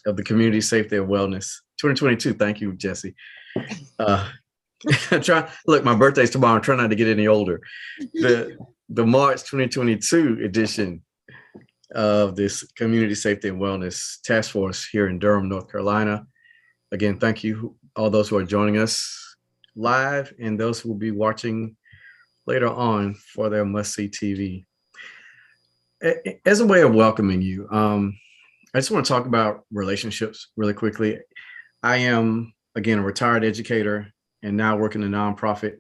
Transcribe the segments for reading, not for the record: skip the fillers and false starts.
of the Community Safety and Wellness 2022. Thank you, Jesse. Look, my birthday's tomorrow. I'm trying not to get any older. The March 2022 edition of this Community Safety and Wellness Task Force here in Durham, North Carolina. Again, thank you, all those who are joining us live and those who will be watching later on for their must-see TV. As a way of welcoming you, I just want to talk about relationships really quickly. I am, again, a retired educator and now work in a nonprofit.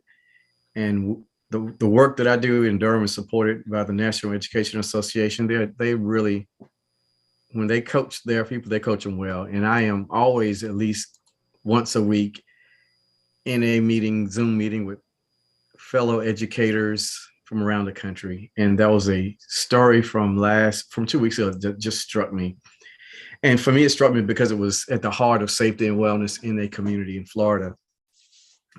And the work that I do in Durham is supported by the National Education Association. They really, when they coach their people, they coach them well. And I am always at least once a week in a meeting, Zoom meeting with fellow educators from around the country. And that was a story from 2 weeks ago that just struck me. And for me, it struck me because it was at the heart of safety and wellness in a community in Florida.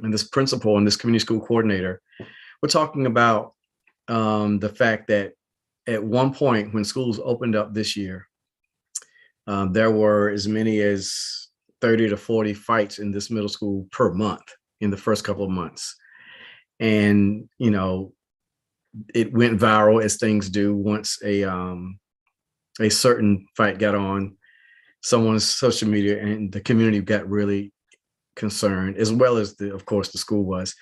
And this principal and this community school coordinator were talking about the fact that at one point when schools opened up this year, there were as many as 30 to 40 fights in this middle school per month in the first couple of months. And, it went viral as things do once a certain fight got on someone's social media, and the community got really concerned, as well as of course the school was.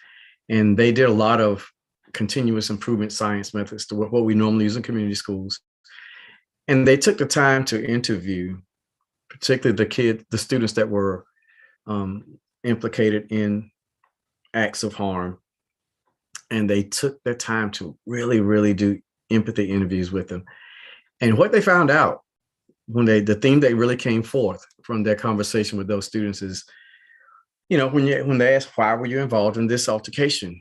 And they did a lot of continuous improvement science methods to what we normally use in community schools. And they took the time to interview particularly the students that were implicated in acts of harm. And they took their time to really, really do empathy interviews with them. And what they found out the theme that really came forth from their conversation with those students is, when they asked, why were you involved in this altercation?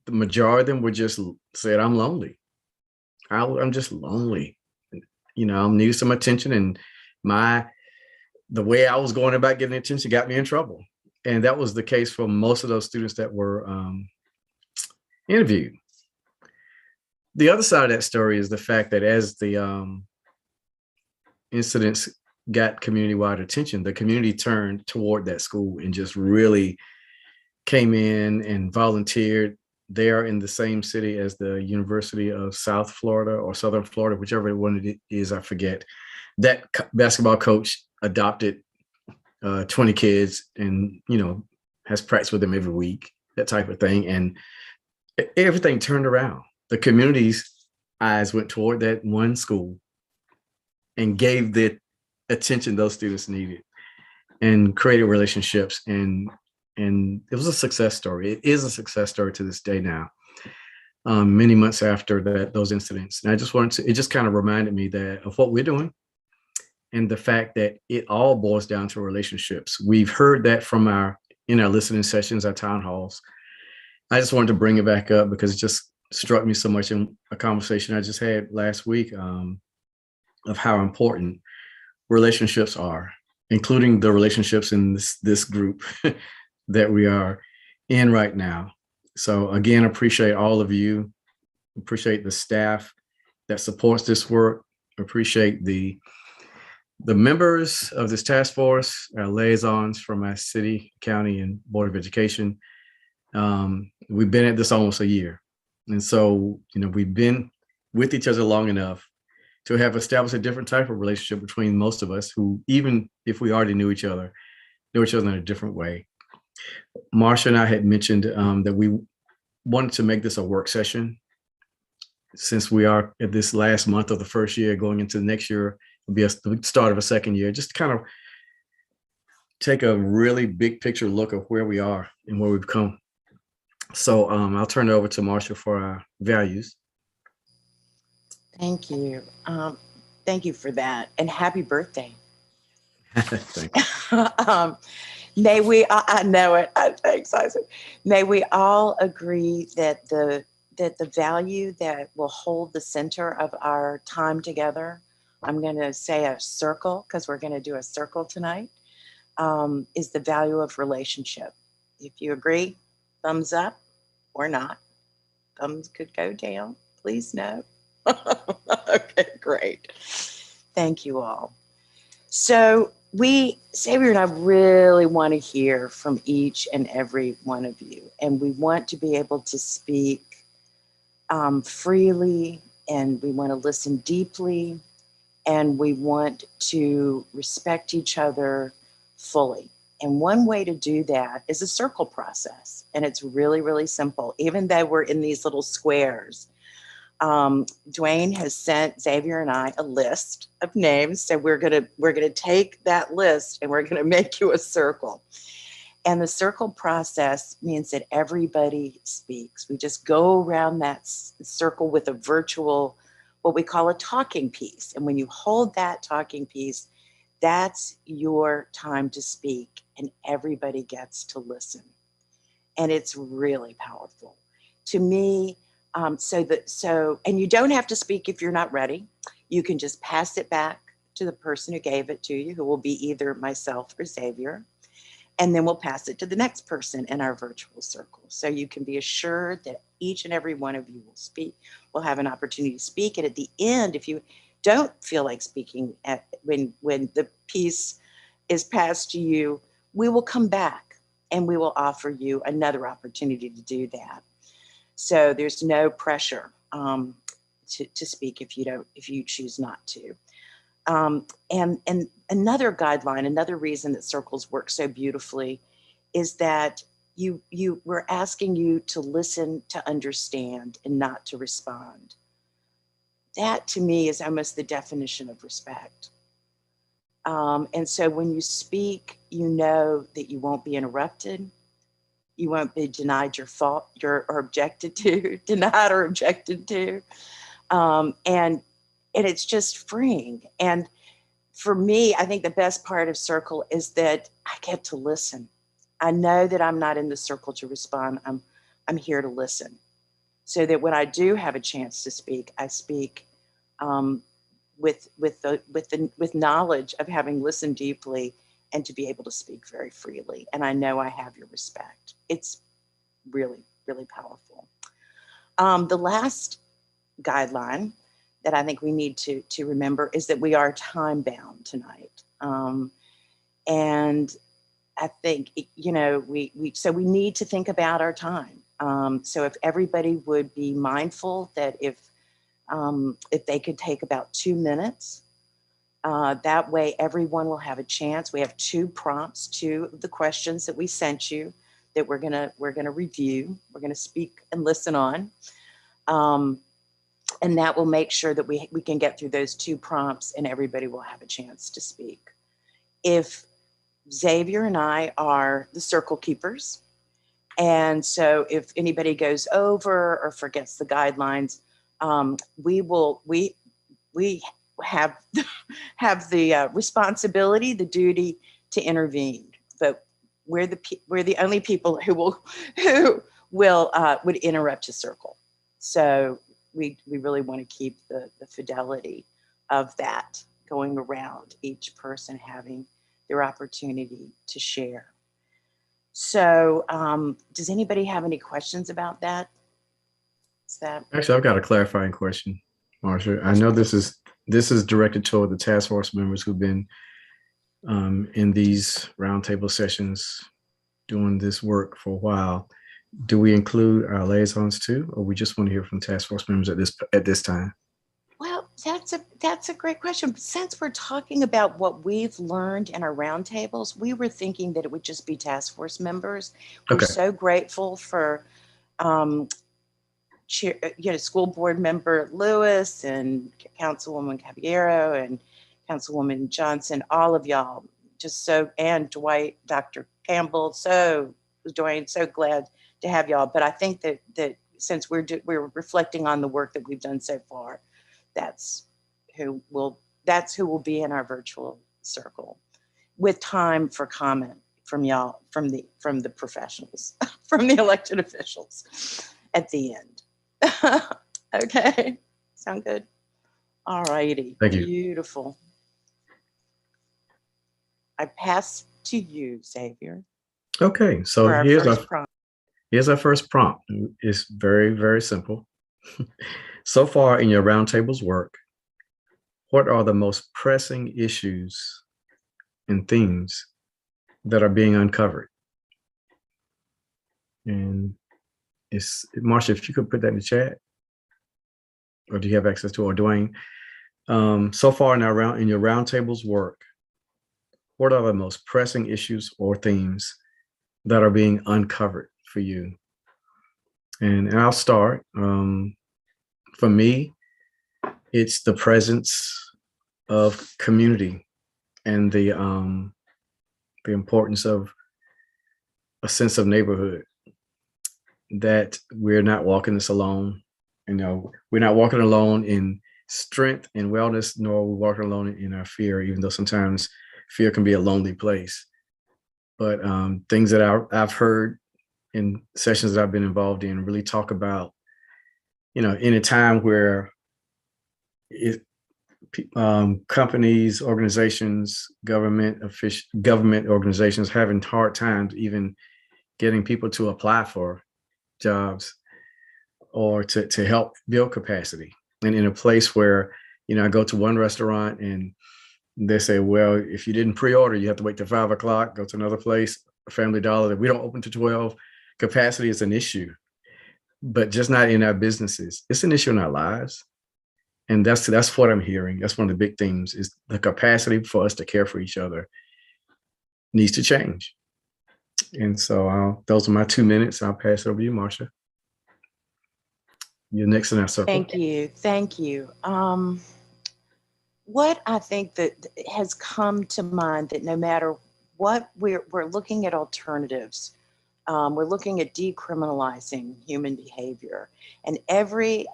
The majority of them would just said, I'm lonely. I'm just lonely. I needed some attention, and the way I was going about getting attention got me in trouble. And that was the case for most of those students that were interviewed. The other side of that story is the fact that as the incidents got community-wide attention, the community turned toward that school and just really came in and volunteered. They are in the same city as the University of South Florida or Southern Florida, whichever one it is, I forget. That basketball coach adopted 20 kids and, has practice with them every week, that type of thing. And everything turned around. The community's eyes went toward that one school and gave the attention those students needed and created relationships. And it was a success story. It is a success story to this day now, many months after those incidents. And I just it just kind of reminded me of what we're doing and the fact that it all boils down to relationships. We've heard that in our listening sessions, our town halls. I just wanted to bring it back up because it just struck me so much in a conversation I just had last week of how important relationships are, including the relationships in this group that we are in right now. So again, appreciate all of you, appreciate the staff that supports this work, appreciate the members of this task force, our liaisons from our city, county, and Board of Education. We've been at this almost a year. And so, we've been with each other long enough to have established a different type of relationship between most of us who, even if we already knew each other in a different way. Marcia and I had mentioned that we wanted to make this a work session. Since we are at this last month of the first year, going into the next year, will be the start of a second year, just kind of take a really big picture look of where we are and where we've come. So I'll turn it over to Marcia for our values. Thank you. Thank you for that. And happy birthday. Thank you. May we, I know it, thanks, Isaac. May we all agree that the value that will hold the center of our time together, I'm going to say a circle because we're going to do a circle tonight, is the value of relationship. If you agree, thumbs up or not. Thumbs could go down. Please no. Okay, great. Thank you all. So Xavier and I really want to hear from each and every one of you. And we want to be able to speak freely, and we want to listen deeply, and we want to respect each other fully. And one way to do that is a circle process. And it's really, really simple. Even though we're in these little squares, Dwayne has sent Xavier and I a list of names. So we're gonna take that list and we're gonna make you a circle. And the circle process means that everybody speaks. We just go around that circle with a virtual, what we call a talking piece. And when you hold that talking piece, that's your time to speak, and everybody gets to listen. And it's really powerful. To me, and you don't have to speak if you're not ready. You can just pass it back to the person who gave it to you, who will be either myself or Xavier. And then we'll pass it to the next person in our virtual circle. So you can be assured that each and every one of you will have an opportunity to speak. And at the end, if you don't feel like speaking when the piece is passed to you, we will come back and we will offer you another opportunity to do that. So there's no pressure to speak if you choose not to. And another guideline, another reason that circles work so beautifully is that we're asking you to listen, to understand, and not to respond. That to me is almost the definition of respect. And so when you speak, you know that you won't be interrupted. You won't be denied or objected to, denied or objected to. And it's just freeing. And for me, I think the best part of circle is that I get to listen. I know that I'm not in the circle to respond. I'm here to listen. So that when I do have a chance to speak, I speak with knowledge of having listened deeply and to be able to speak very freely. And I know I have your respect. It's really, really powerful. The last guideline that I think we need to remember is that we are time bound tonight. And I think, so we need to think about our time. So if everybody would be mindful that if they could take about 2 minutes, that way everyone will have a chance. We have 2 prompts, 2 of the questions that we sent you that we're gonna review. We're gonna speak and listen on. And that will make sure that we can get through those 2 prompts and everybody will have a chance to speak. If Xavier and I are the circle keepers, and so if anybody goes over or forgets the guidelines, we have the responsibility, the duty to intervene. But we're the only people who would interrupt a circle. So we really want to keep the fidelity of that going around, each person having their opportunity to share. So does anybody have any questions about that? Actually, I've got a clarifying question, Marcia. I know this is directed toward the task force members who've been in these roundtable sessions doing this work for a while. Do we include our liaisons too, or we just want to hear from task force members at this time? Well, that's a great question. Since we're talking about what we've learned in our roundtables, we were thinking that it would just be task force members. We're so grateful for school board member Lewis and Councilwoman Caballero and Councilwoman Johnson, all of y'all, and Dwight, Dr. Campbell, Dwayne, so glad to have y'all. But I think that since we're reflecting on the work that we've done so far, that's who will be in our virtual circle, with time for comment from y'all, from the professionals, from the elected officials at the end. Okay, sound good? All righty. Thank you. Beautiful. I pass to you, Xavier. Okay, so here's our first prompt. It's very, very simple. So far in your roundtables work, what are the most pressing issues and themes that are being uncovered. And it's, Marcia, if you could put that in the chat, or do you have access to it, or Dwayne? So far in your roundtables work, what are the most pressing issues or themes that are being uncovered for you? And I'll start. For me, it's the presence of community and the importance of a sense of neighborhood, that we're not walking this alone. You know, we're not walking alone in strength and wellness, nor we're walking alone in our fear, even though sometimes fear can be a lonely place. But things that I've heard in sessions that I've been involved in really talk about, you know, in a time where companies, organizations, government organizations having hard times even getting people to apply for jobs or to help build capacity. And in a place where, you know, I go to one restaurant and they say, well, if you didn't pre-order, you have to wait till 5 o'clock, go to another place, Family Dollar, that we don't open to 12. Capacity is an issue, but just not in our businesses. It's an issue in our lives. And that's what I'm hearing. That's one of the big themes, is the capacity for us to care for each other needs to change. And so those are my 2 minutes. I'll pass it over to you, Marcia. You're next in our circle. Thank you. Thank you. What I think that has come to mind, that no matter what, we're looking at alternatives. We're looking at decriminalizing human behavior, and every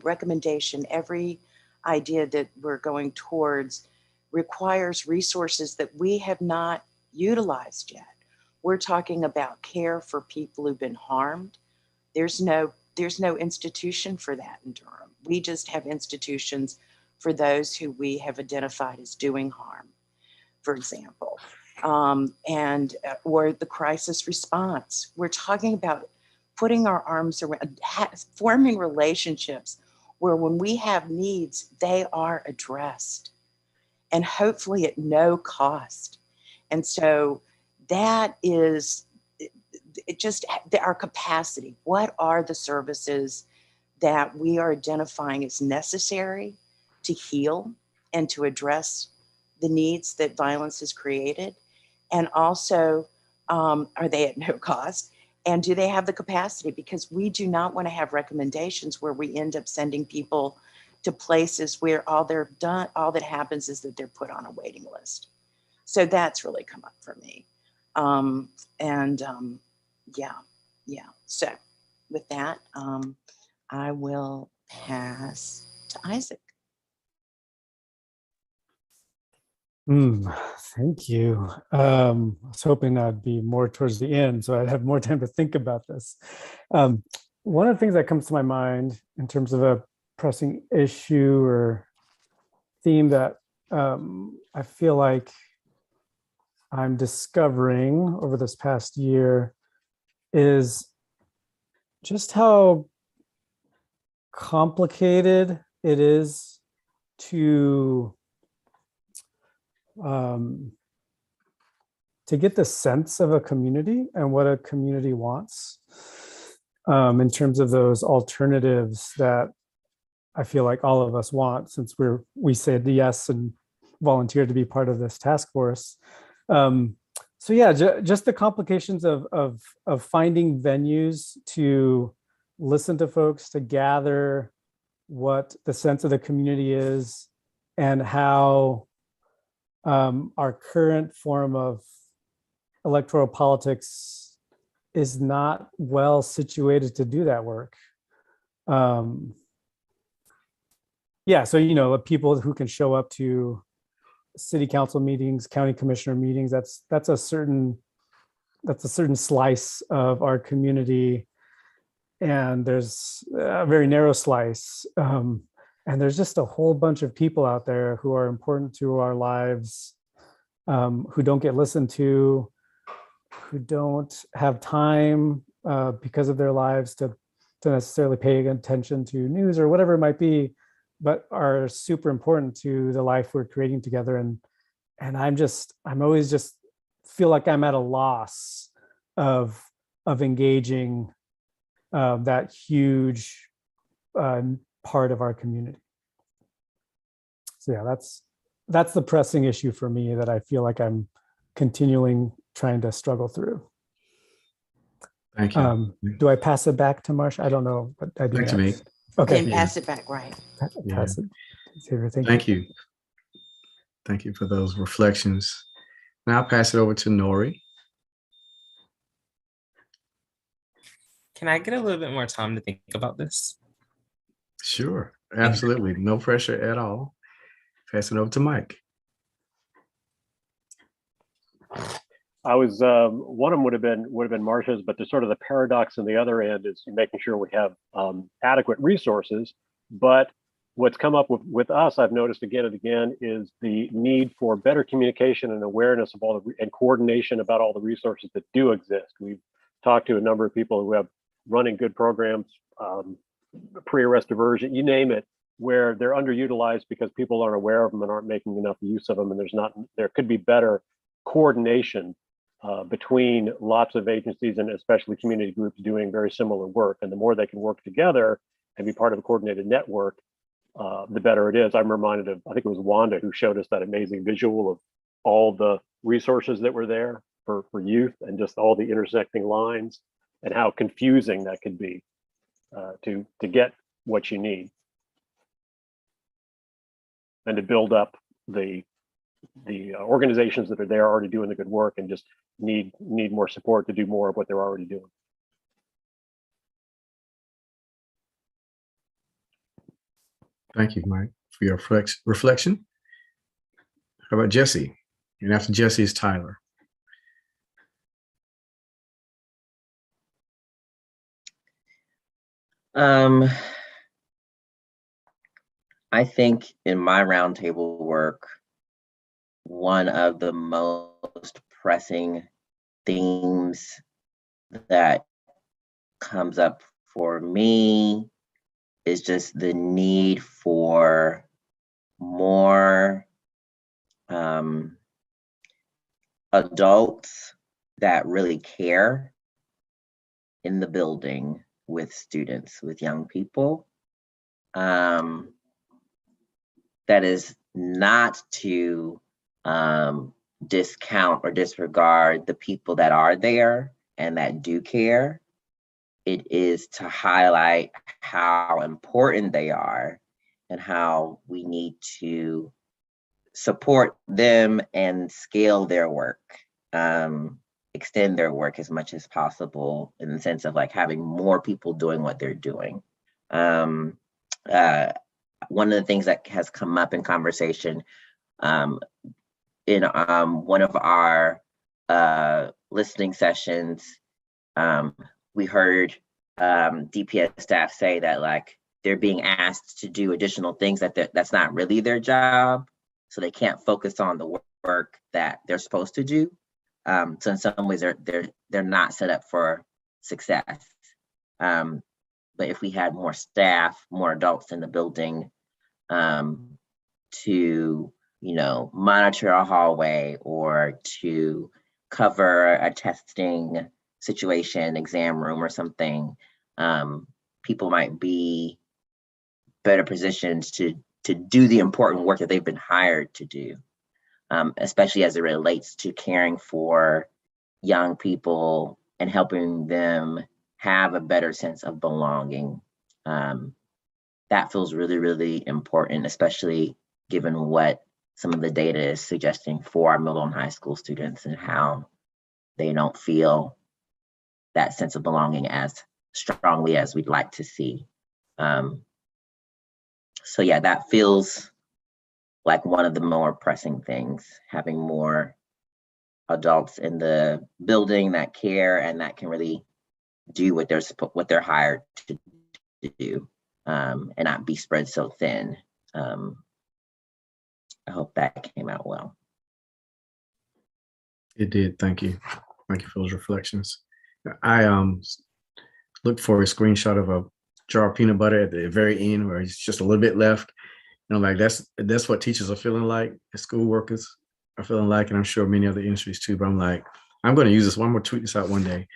recommendation, every idea that we're going towards requires resources that we have not utilized yet. We're talking about care for people who've been harmed. There's no institution for that in Durham. We just have institutions for those who we have identified as doing harm, for example. Or the crisis response. We're talking about putting our arms around, forming relationships where when we have needs, they are addressed, and hopefully at no cost. And so that is just our capacity. What are the services that we are identifying as necessary to heal and to address the needs that violence has created? And also, are they at no cost? And do they have the capacity? Because we do not want to have recommendations where we end up sending people to places where all that happens is that they're put on a waiting list. So that's really come up for me. Yeah. So with that, I will pass to Isaac. Thank you. I was hoping I'd be more towards the end, so I'd have more time to think about this. One of the things that comes to my mind in terms of a pressing issue or theme that I feel like I'm discovering over this past year is just how complicated it is to get the sense of a community and what a community wants in terms of those alternatives that I feel like all of us want, since we said yes and volunteered to be part of this task force. So yeah, just the complications of finding venues to listen to folks, to gather what the sense of the community is, and how our current form of electoral politics is not well situated to do that work. Yeah, so people who can show up to city council meetings, county commissioner meetings, that's a certain slice of our community, and there's a very narrow slice. And there's just a whole bunch of people out there who are important to our lives, who don't get listened to, who don't have time because of their lives to necessarily pay attention to news or whatever it might be, but are super important to the life we're creating together. I'm always just feel like I'm at a loss of engaging that huge part of our community. So yeah, that's the pressing issue for me that I feel like I'm continuing trying to struggle through. Thank you. Do I pass it back to Marcia? I don't know what I do Back to me. next. Okay. Then pass it back, right? Pass it. Xavier, Thank you. Thank you for those reflections. Now I'll pass it over to Nori. Can I get a little bit more time to think about this? Sure, absolutely. No pressure at all. Pass it over to Mike. I was one of them would have been Marcia's, but there's sort of the paradox on the other end is making sure we have adequate resources. But what's come up with us, I've noticed again and again, is the need for better communication and awareness of all the and coordination about all the resources that do exist. We've talked to a number of people who have running good programs, pre-arrest diversion, you name it, where they're underutilized because people aren't aware of them and aren't making enough use of them. And there could be better coordination between lots of agencies and especially community groups doing very similar work. And the more they can work together and be part of a coordinated network, the better it is. I'm reminded of, I think it was Wanda who showed us that amazing visual of all the resources that were there for youth and just all the intersecting lines and how confusing that could be to get what you need and to build up the organizations that are there already doing the good work and just need more support to do more of what they're already doing. Thank you, Mike, for your reflection. How about Jesse? And after Jesse is Tyler. I think in my roundtable work, one of the most pressing themes that comes up for me is just the need for more adults that really care in the building with students, with young people. That is not to discount or disregard the people that are there and that do care. It is to highlight how important they are and how we need to support them and scale their work, extend their work as much as possible in the sense of like having more people doing what they're doing. One of the things that has come up in conversation in one of our listening sessions, we heard DPS staff say that like they're being asked to do additional things that's not really their job, so they can't focus on the work that they're supposed to do. So in some ways they're not set up for success. But if we had more staff, more adults in the building to, monitor a hallway or to cover a testing situation, exam room or something, people might be better positioned to do the important work that they've been hired to do, especially as it relates to caring for young people and helping them have a better sense of belonging. That feels really, really important, especially given what some of the data is suggesting for our middle and high school students and how they don't feel that sense of belonging as strongly as we'd like to see. So yeah, that feels like one of the more pressing things, having more adults in the building that care and that can really do what they're hired to do, and not be spread so thin. I hope that came out well. It did. Thank you. Thank you for those reflections. I looked for a screenshot of a jar of peanut butter at the very end where it's just a little bit left. And I'm like, that's what teachers are feeling like as school workers. are feeling like, and I'm sure many other industries too, but I'm like, I'm going to use this one. I'm going to tweet this out one day,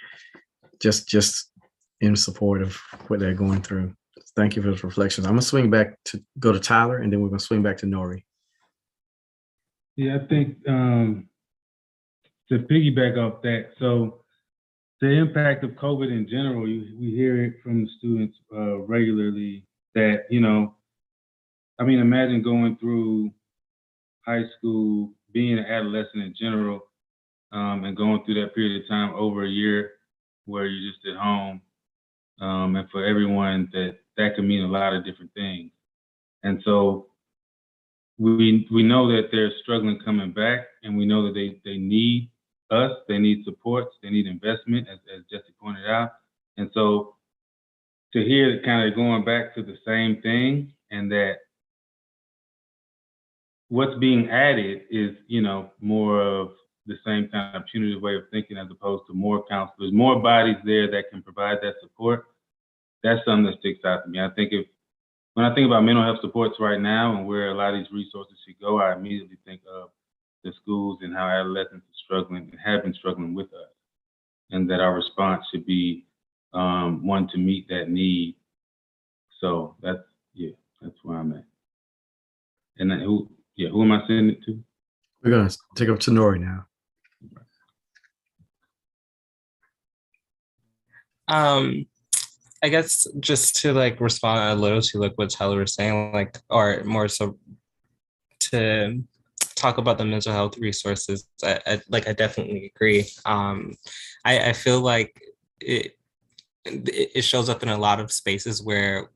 just in support of what they're going through. Thank you for those reflections. I'm going to swing back to go to Tyler, and then we're going to swing back to Nori. Yeah, I think to piggyback off that, so the impact of COVID in general, we hear it from the students regularly that, I mean, imagine going through high school, being an adolescent in general, and going through that period of time over a year where you're just at home. And for everyone, that could mean a lot of different things. And so we know that they're struggling coming back, and we know that they need us, they need supports, they need investment, as Jesse pointed out. And so to hear it kind of going back to the same thing, and that what's being added is, more of the same kind of punitive way of thinking, as opposed to more counselors, more bodies there that can provide that support. That's something that sticks out to me. I think when I think about mental health supports right now and where a lot of these resources should go, I immediately think of the schools and how adolescents are struggling and have been struggling with us, and that our response should be one to meet that need. So that's where I'm at. And then who am I sending it to? We're going to take up to Nori now. I guess just to respond a little to what Tyler was saying, or more so to talk about the mental health resources, I definitely agree. I feel like it shows up in a lot of spaces where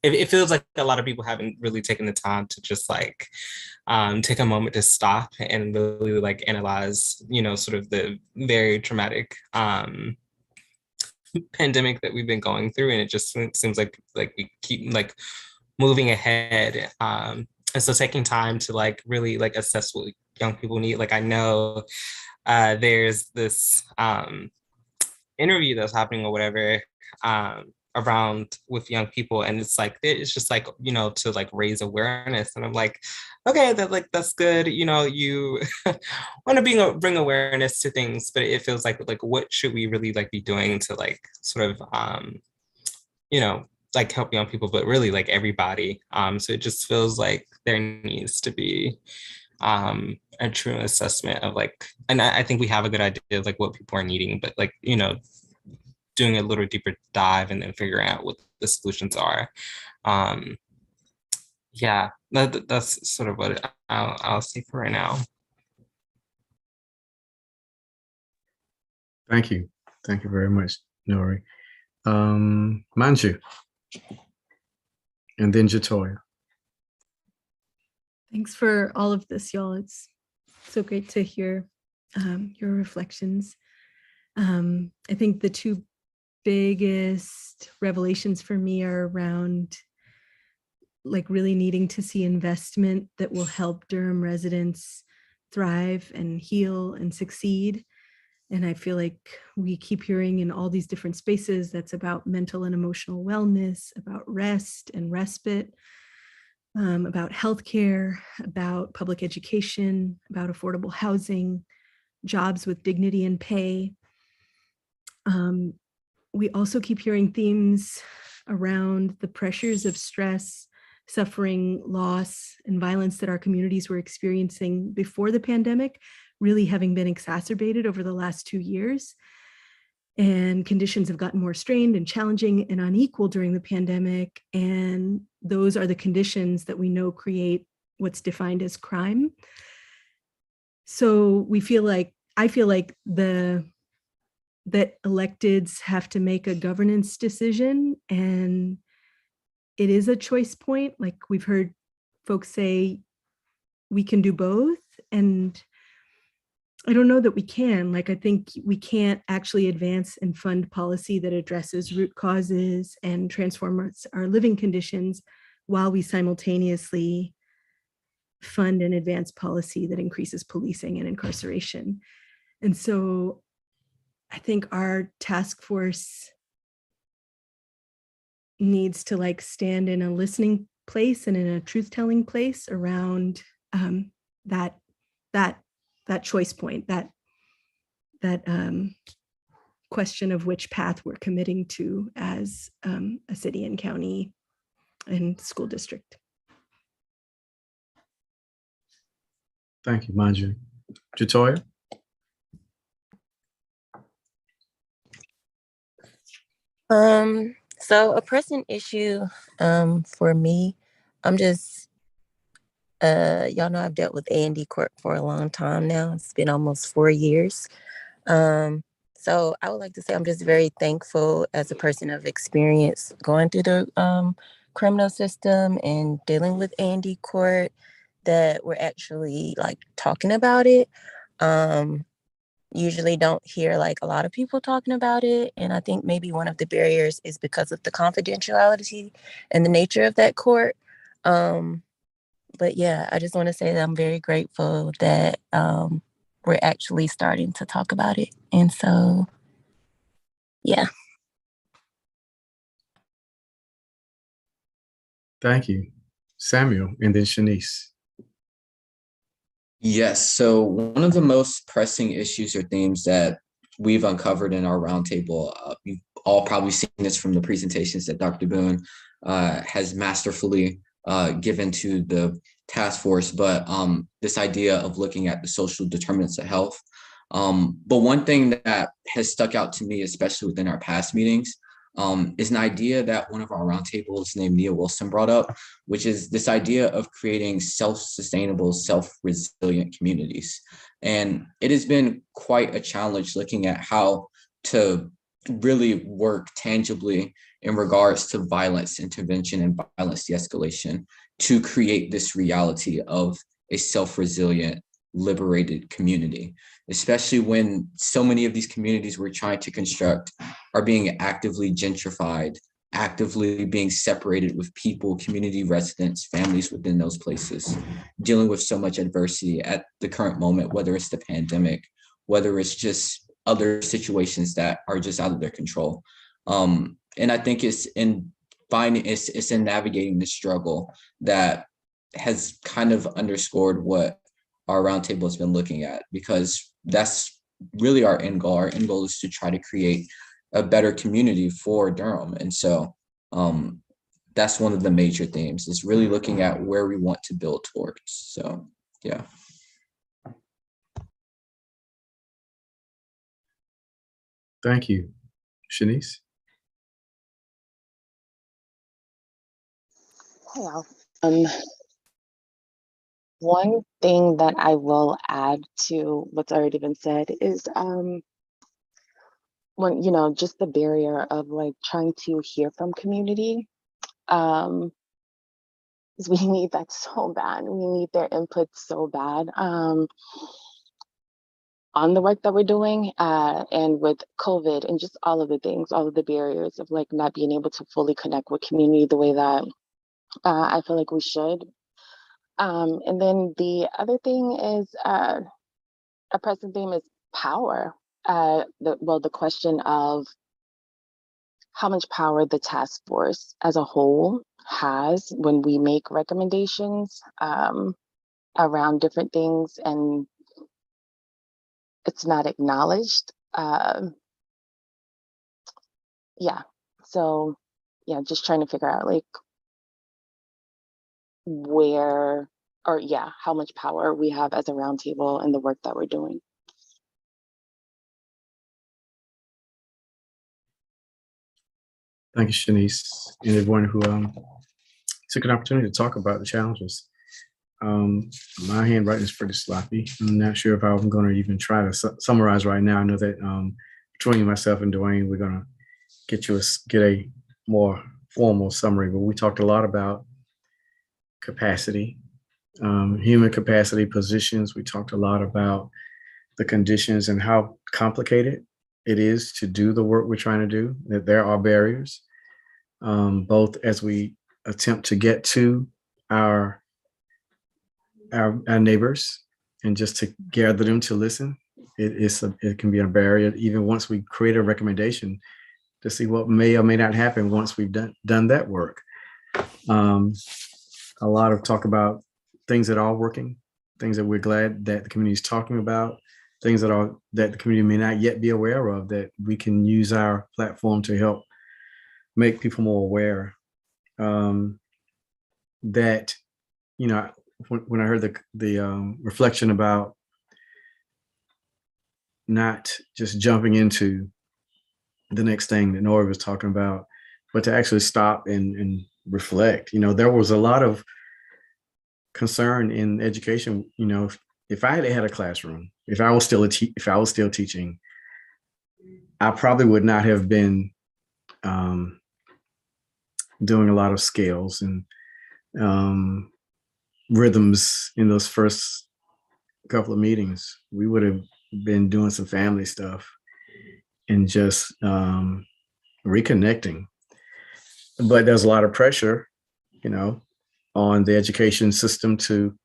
it feels like a lot of people haven't really taken the time to just take a moment to stop and really analyze, sort of the very traumatic pandemic that we've been going through. And it just seems like we keep moving ahead. And so taking time to really assess what young people need. I know there's this interview that's happening or whatever around with young people, and it's just to raise awareness. And I'm like, okay, that's good, you want to bring awareness to things, but it feels like what should we really be doing to sort of help young people, but really everybody. So it just feels like there needs to be a true assessment of and I think we have a good idea of what people are needing, but doing a little deeper dive and then figuring out what the solutions are. That's sort of what I'll say for right now. Thank you very much, Nori. Manju, and then Jatoia. Thanks for all of this, y'all. It's so great to hear your reflections. I think the two biggest revelations for me are around really needing to see investment that will help Durham residents thrive and heal and succeed. And I feel like we keep hearing in all these different spaces that's about mental and emotional wellness, about rest and respite, about healthcare, about public education, about affordable housing, jobs with dignity and pay. We also keep hearing themes around the pressures of stress, suffering, loss, and violence that our communities were experiencing before the pandemic, really having been exacerbated over the last 2 years. And conditions have gotten more strained and challenging and unequal during the pandemic. And those are the conditions that we know create what's defined as crime. So I feel like that electeds have to make a governance decision, and it is a choice point. We've heard folks say we can do both, and I don't know that we can. I think we can't actually advance and fund policy that addresses root causes and transforms our living conditions while we simultaneously fund and advance policy that increases policing and incarceration. And so I think our task force needs to stand in a listening place and in a truth-telling place around that choice point, that question of which path we're committing to as a city and county and school district. Thank you, Manju. Jatoia? So a pressing issue for me, I'm just y'all know I've dealt with A&D court for a long time now. It's been almost 4 years. So I would like to say I'm just very thankful as a person of experience going through the criminal system and dealing with A&D court that we're actually like talking about it. Usually don't hear like a lot of people talking about it. And I think maybe one of the barriers is because of the confidentiality and the nature of that court. But yeah, I just want to say that I'm very grateful that we're actually starting to talk about it. And so, yeah. Thank you. Samuel, and then Shanise. Yes, so one of the most pressing issues or themes that we've uncovered in our roundtable, you've all probably seen this from the presentations that Dr. Boone has masterfully given to the task force, but this idea of looking at the social determinants of health. But one thing that has stuck out to me, especially within our past meetings, is an idea that one of our roundtables named Nia Wilson brought up, which is this idea of creating self-sustainable, self-resilient communities. And it has been quite a challenge looking at how to really work tangibly in regards to violence intervention and violence de-escalation to create this reality of a self-resilient, liberated community, especially when so many of these communities we're trying to construct are being actively gentrified, actively being separated with people, community residents, families within those places, dealing with so much adversity at the current moment, whether it's the pandemic, whether it's just other situations that are just out of their control. And I think it's in navigating this struggle that has kind of underscored what our roundtable has been looking at, because that's really our end goal. Our end goal is to try to create a better community for Durham. And so that's one of the major themes, is really looking at where we want to build towards. So, yeah. Thank you. Shanise? Hey, y'all. One thing that I will add to what's already been said is when, just the barrier of like trying to hear from community. Is we need that so bad. We need their input so bad on the work that we're doing, and with COVID and just all of the things, all of the barriers of like not being able to fully connect with community the way that I feel like we should. And then the other thing is a present theme is power. The question of how much power the task force as a whole has when we make recommendations around different things, and it's not acknowledged. Just trying to figure out like how much power we have as a roundtable in the work that we're doing. Thank you, Shanise, and everyone who took an opportunity to talk about the challenges. My handwriting is pretty sloppy. I'm not sure if I'm going to even try to summarize right now. I know that between myself and Dwayne, we're going to get a more formal summary, but we talked a lot about capacity, human capacity, positions. We talked a lot about the conditions and how complicated it is to do the work we're trying to do, that there are barriers, both as we attempt to get to our neighbors and just to gather them to listen. It can be a barrier even once we create a recommendation to see what may or may not happen once we've done that work. A lot of talk about things that are working, things that we're glad that the community is talking about, things that the community may not yet be aware of, that we can use our platform to help make people more aware. That, you know, when I heard the reflection about not just jumping into the next thing that Nori was talking about, but to actually stop and reflect. You know, there was a lot of concern in education. You know, if I had a classroom, if I was still teaching, I probably would not have been doing a lot of scales and rhythms in those first couple of meetings. We would have been doing some family stuff and just reconnecting. But there's a lot of pressure, you know, on the education system to,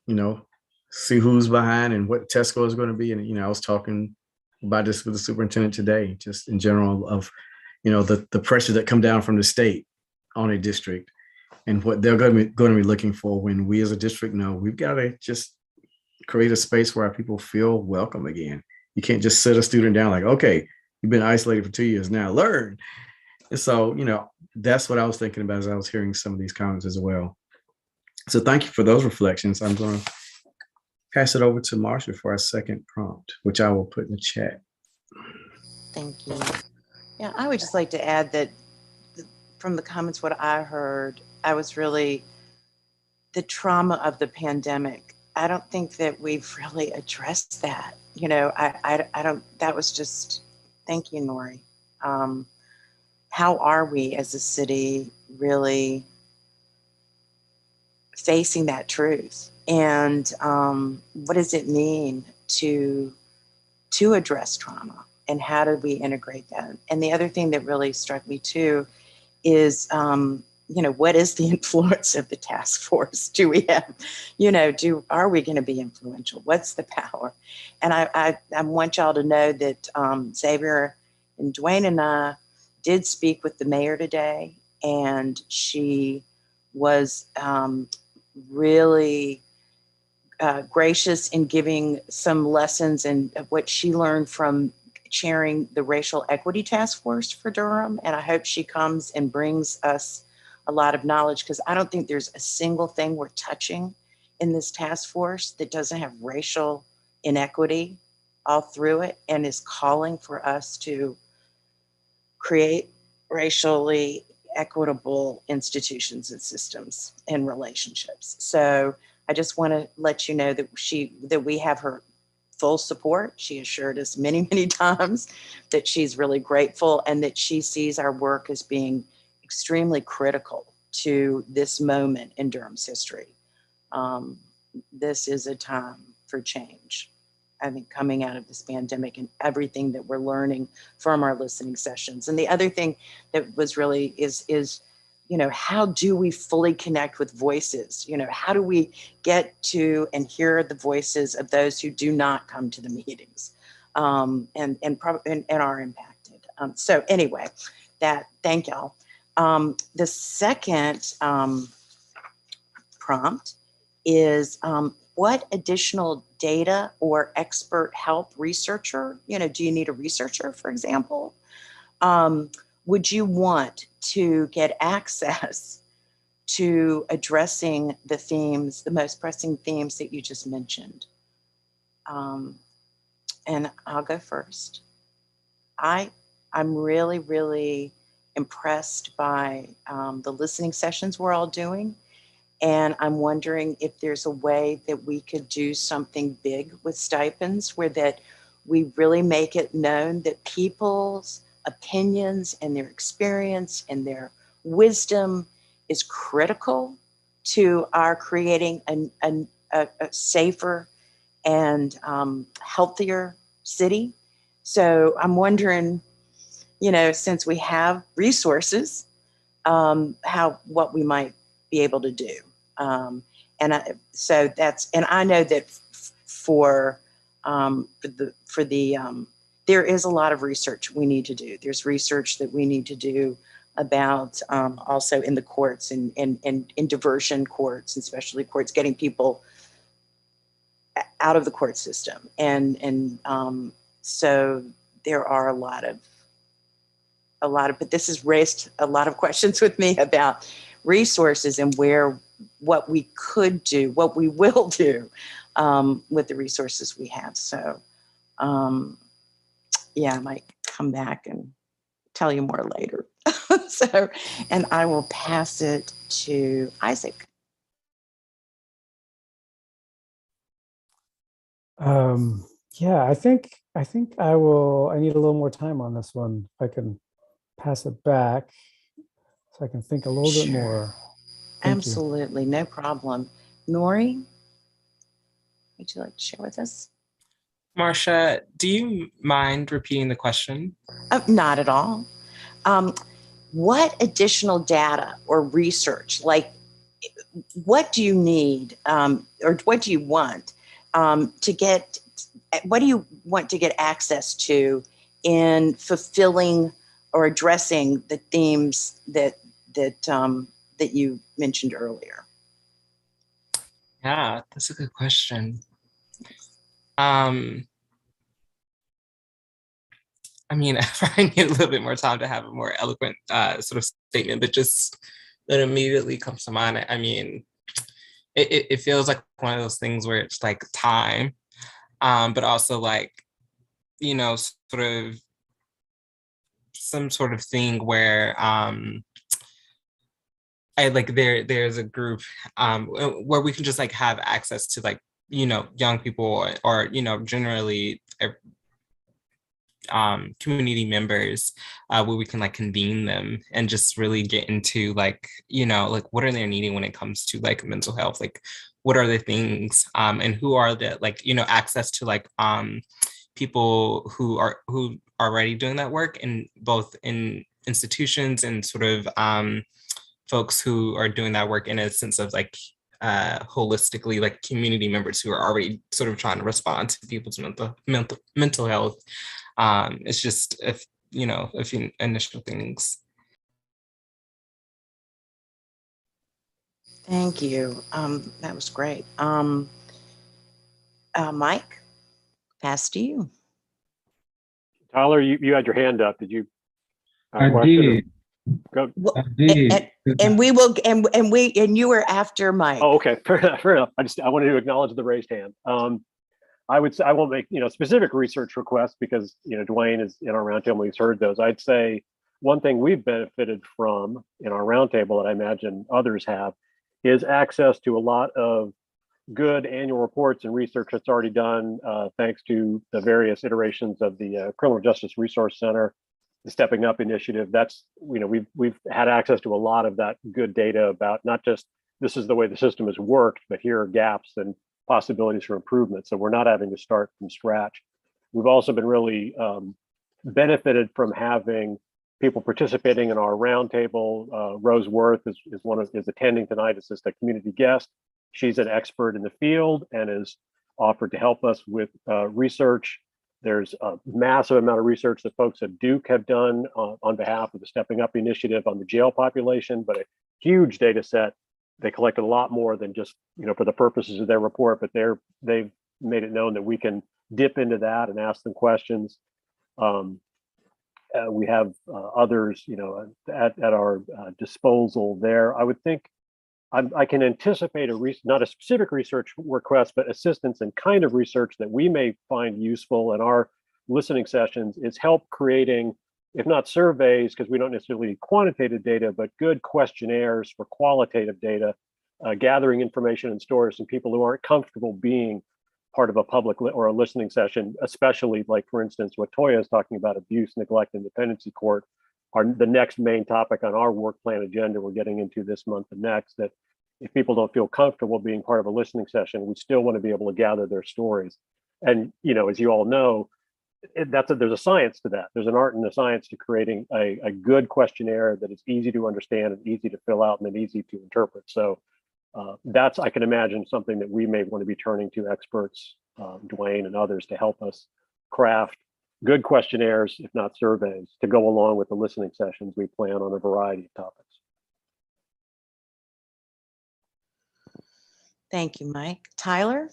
you know, see who's behind and what the test score is going to be. And, you know, I was talking about this with the superintendent today, just in general, of, you know, the pressure that come down from the state on a district and what they're going to be looking for, when we as a district know we've got to just create a space where our people feel welcome again. You can't just sit a student down like, okay, you've been isolated for 2 years, now learn. And so, you know, that's what I was thinking about as I was hearing some of these comments as well. So thank you for those reflections. I'm going to pass it over to Marcia for our second prompt, which I will put in the chat. Thank you. Yeah, I would just like to add that from the comments, what I heard, I was really, the trauma of the pandemic, I don't think that we've really addressed that. You know, I don't, that was just, thank you, Nori. How are we as a city really facing that truth? And what does it mean to address trauma? And how do we integrate that? And the other thing that really struck me too is, you know, what is the influence of the task force? Do we have, you know, are we going to be influential? What's the power? And I want y'all to know that Xavier and Dwayne and I did speak with the mayor today, and she was really gracious in giving some lessons and what she learned from chairing the Racial Equity Task Force for Durham. And I hope she comes and brings us a lot of knowledge, because I don't think there's a single thing we're touching in this task force that doesn't have racial inequity all through it, and is calling for us to create racially equitable institutions and systems and relationships. So I just want to let you know that we have her full support. She assured us many, many times that she's really grateful and that she sees our work as being extremely critical to this moment in Durham's history. This is a time for change. I think coming out of this pandemic and everything that we're learning from our listening sessions. And the other thing that was really is, you know, how do we fully connect with voices? You know, how do we get to and hear the voices of those who do not come to the meetings and are impacted? So anyway, thank y'all. The second prompt is, what additional data or expert help, researcher, you know, do you need a researcher, for example? Would you want to get access to addressing the themes, the most pressing themes that you just mentioned? And I'll go first. I'm really, really impressed by the listening sessions we're all doing. And I'm wondering if there's a way that we could do something big with stipends, where that we really make it known that people's opinions and their experience and their wisdom is critical to our creating a safer and healthier city. So I'm wondering, you know, since we have resources, what we might be able to do. And I know that there is a lot of research we need to do. There's research that we need to do about also in the courts and in diversion courts and specialty courts, getting people out of the court system. So there are a lot of, but this has raised a lot of questions with me about resources and what we could do, what we will do with the resources we have. So yeah, I might come back and tell you more later. So, and I will pass it to Isaac. Yeah, I think I need a little more time on this one. If I can pass it back so I can think a little bit more. Thank Absolutely, no problem. Nori, would you like to share with us? Marcia, do you mind repeating the question? Not at all. What additional data or research, like what do you need or what do you want to get, what do you want to get access to in fulfilling or addressing the themes that you mentioned earlier? Yeah, that's a good question. I mean, I need a little bit more time to have a more eloquent sort of statement, but just that immediately comes to mind. I mean, it feels like one of those things where it's like time, but also like, you know, sort of some sort of thing where there's a group where we can just like have access to like, you know, young people or you know, generally community members where we can like convene them and just really get into like, you know, like what are they needing when it comes to like mental health, like what are the things and who are the like, you know, access to like people who are already doing that work in both in institutions and sort of folks who are doing that work in a sense of like holistically, like community members who are already sort of trying to respond to people's mental health. It's just a few initial things. Thank you. That was great. Mike, pass to you. Tyler, you had your hand up. Did you? I did. Go. I did. And we will, and you were after Mike. Oh, okay. Fair enough. I wanted to acknowledge the raised hand. I would say I won't make specific research requests because Dwayne is in our roundtable. He's heard those. I'd say one thing we've benefited from in our roundtable that I imagine others have is access to a lot of good annual reports and research that's already done thanks to the various iterations of the Criminal Justice Resource Center, the Stepping Up initiative. That's we've had access to a lot of that good data about not just this is the way the system has worked, but here are gaps and possibilities for improvement. So we're not having to start from scratch. We've also been really benefited from having people participating in our roundtable. Rose Worth is attending tonight as just a community guest. She's an expert in the field and is offered to help us with research. There's a massive amount of research that folks at Duke have done on behalf of the Stepping Up initiative on the jail population, but a huge data set. They collected a lot more than just for the purposes of their report, but they've made it known that we can dip into that and ask them questions. We have others at our disposal there. I would think I can anticipate not a specific research request, but assistance and kind of research that we may find useful in our listening sessions is help creating, if not surveys, because we don't necessarily need quantitative data, but good questionnaires for qualitative data, gathering information and stories from people who aren't comfortable being part of a public or a listening session, especially like, for instance, what Toya is talking about, abuse, neglect, and dependency court, are the next main topic on our work plan agenda we're getting into this month and next, that if people don't feel comfortable being part of a listening session, we still want to be able to gather their stories. And, as you all know, there's a science to that. There's an art and a science to creating a good questionnaire that is easy to understand and easy to fill out and then easy to interpret. So that's, I can imagine, something that we may want to be turning to experts, Dwayne and others, to help us craft good questionnaires, if not surveys, to go along with the listening sessions we plan on a variety of topics. Thank you, Mike. Tyler?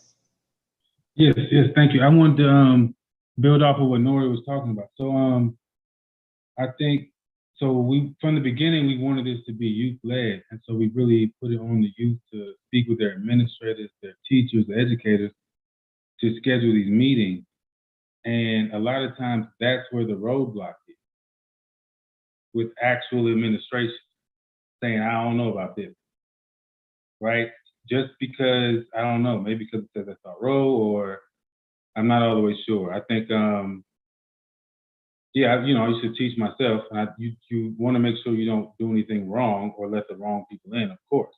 Yes, thank you. I wanted to build off of what Nori was talking about. So I think, so we, from the beginning, we wanted this to be youth-led. And so we really put it on the youth to speak with their administrators, their teachers, the educators, to schedule these meetings. And a lot of times that's where the roadblock is, with actual administration saying, I don't know about this, right? Just because, I don't know, maybe because it says SRO, or I'm not all the way sure. I think, yeah, you know, I used to teach myself, and you want to make sure you don't do anything wrong or let the wrong people in, of course.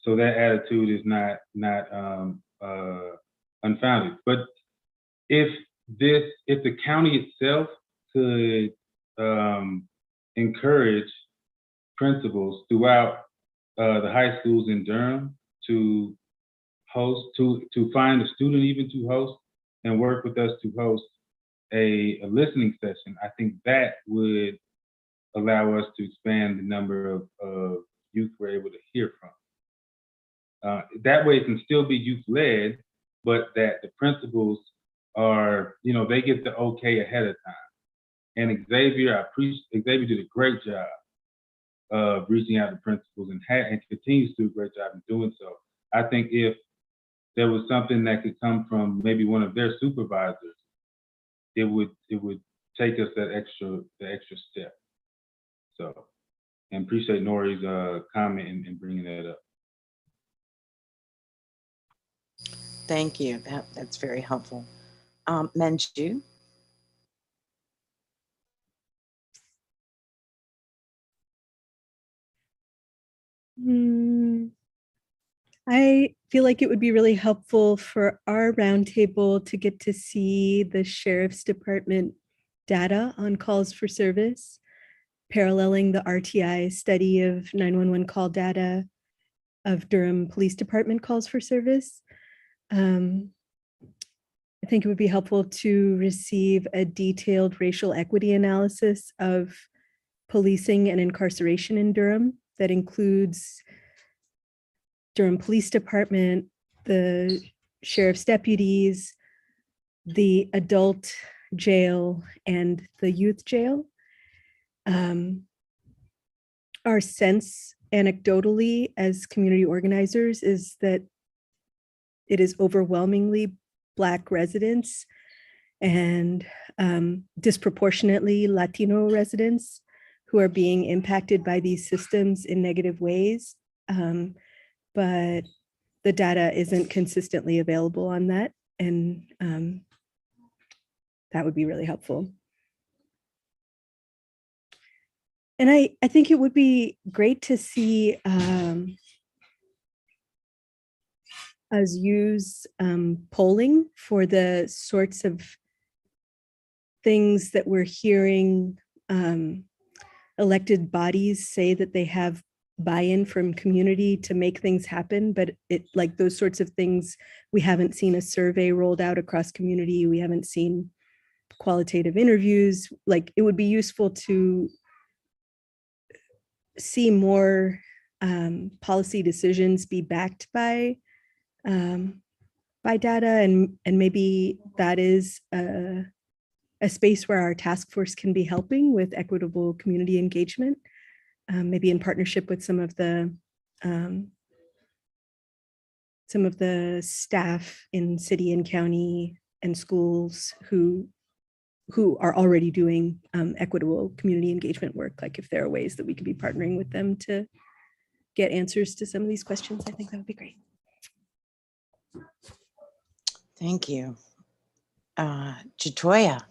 So that attitude is not unfounded. But if the county itself could encourage principals throughout the high schools in Durham to host, to find a student even to host, and work with us to host a listening session, I think that would allow us to expand the number of youth we're able to hear from. That way it can still be youth-led, but that the principals are, you know, they get the okay ahead of time. And Xavier did a great job of reaching out to principals and continues to do a great job in doing so. I think if there was something that could come from maybe one of their supervisors, it would take us the extra step. So, and appreciate Nori's comment and bringing that up. Thank you. That's very helpful. Manju? I feel like it would be really helpful for our roundtable to get to see the Sheriff's Department data on calls for service, paralleling the RTI study of 911 call data of Durham Police Department calls for service. I think it would be helpful to receive a detailed racial equity analysis of policing and incarceration in Durham that includes Durham Police Department, the sheriff's deputies, the adult jail, and the youth jail. Our sense anecdotally as community organizers is that it is overwhelmingly Black residents and disproportionately Latino residents who are being impacted by these systems in negative ways. But the data isn't consistently available on that. And that would be really helpful. And I think it would be great to see us use polling for the sorts of things that we're hearing elected bodies say that they have buy-in from community to make things happen, but it, like those sorts of things, we haven't seen a survey rolled out across community. We haven't seen qualitative interviews. Like, it would be useful to see more policy decisions be backed by data, and maybe that is a space where our task force can be helping with equitable community engagement. Maybe in partnership with some of the staff in city and county and schools who are already doing equitable community engagement work. Like, if there are ways that we could be partnering with them to get answers to some of these questions, I think that would be great. Thank you. Jatoia.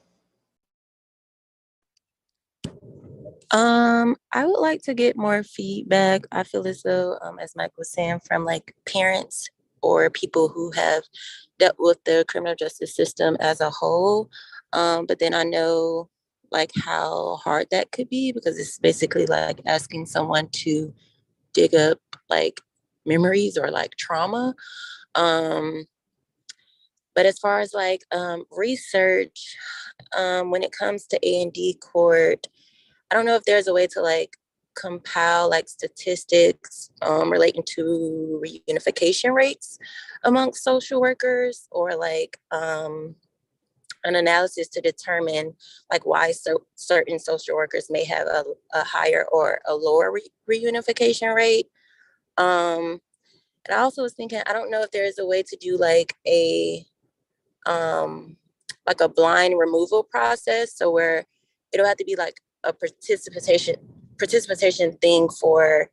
I would like to get more feedback. I feel as though, as Mike was saying, from like parents or people who have dealt with the criminal justice system as a whole. But then I know like how hard that could be, because it's basically like asking someone to dig up like memories or like trauma. But as far as like research, when it comes to A&D court, I don't know if there's a way to like compile like statistics relating to reunification rates amongst social workers, or like an analysis to determine like why certain social workers may have a higher or a lower reunification rate. And I also was thinking, I don't know if there is a way to do like a blind removal process, so where it'll have to be like a participation thing for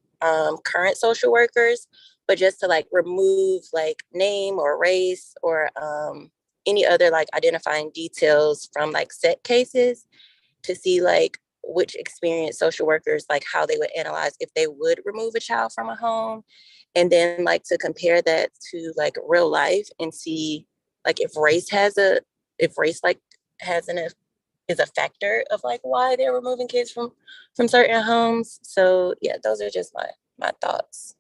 current social workers, but just to like remove like name or race or any other like identifying details from like set cases, to see like which experienced social workers, like how they would analyze if they would remove a child from a home, and then like to compare that to like real life and see like if race like is a factor of like why they're removing kids from certain homes. So yeah, those are just my thoughts.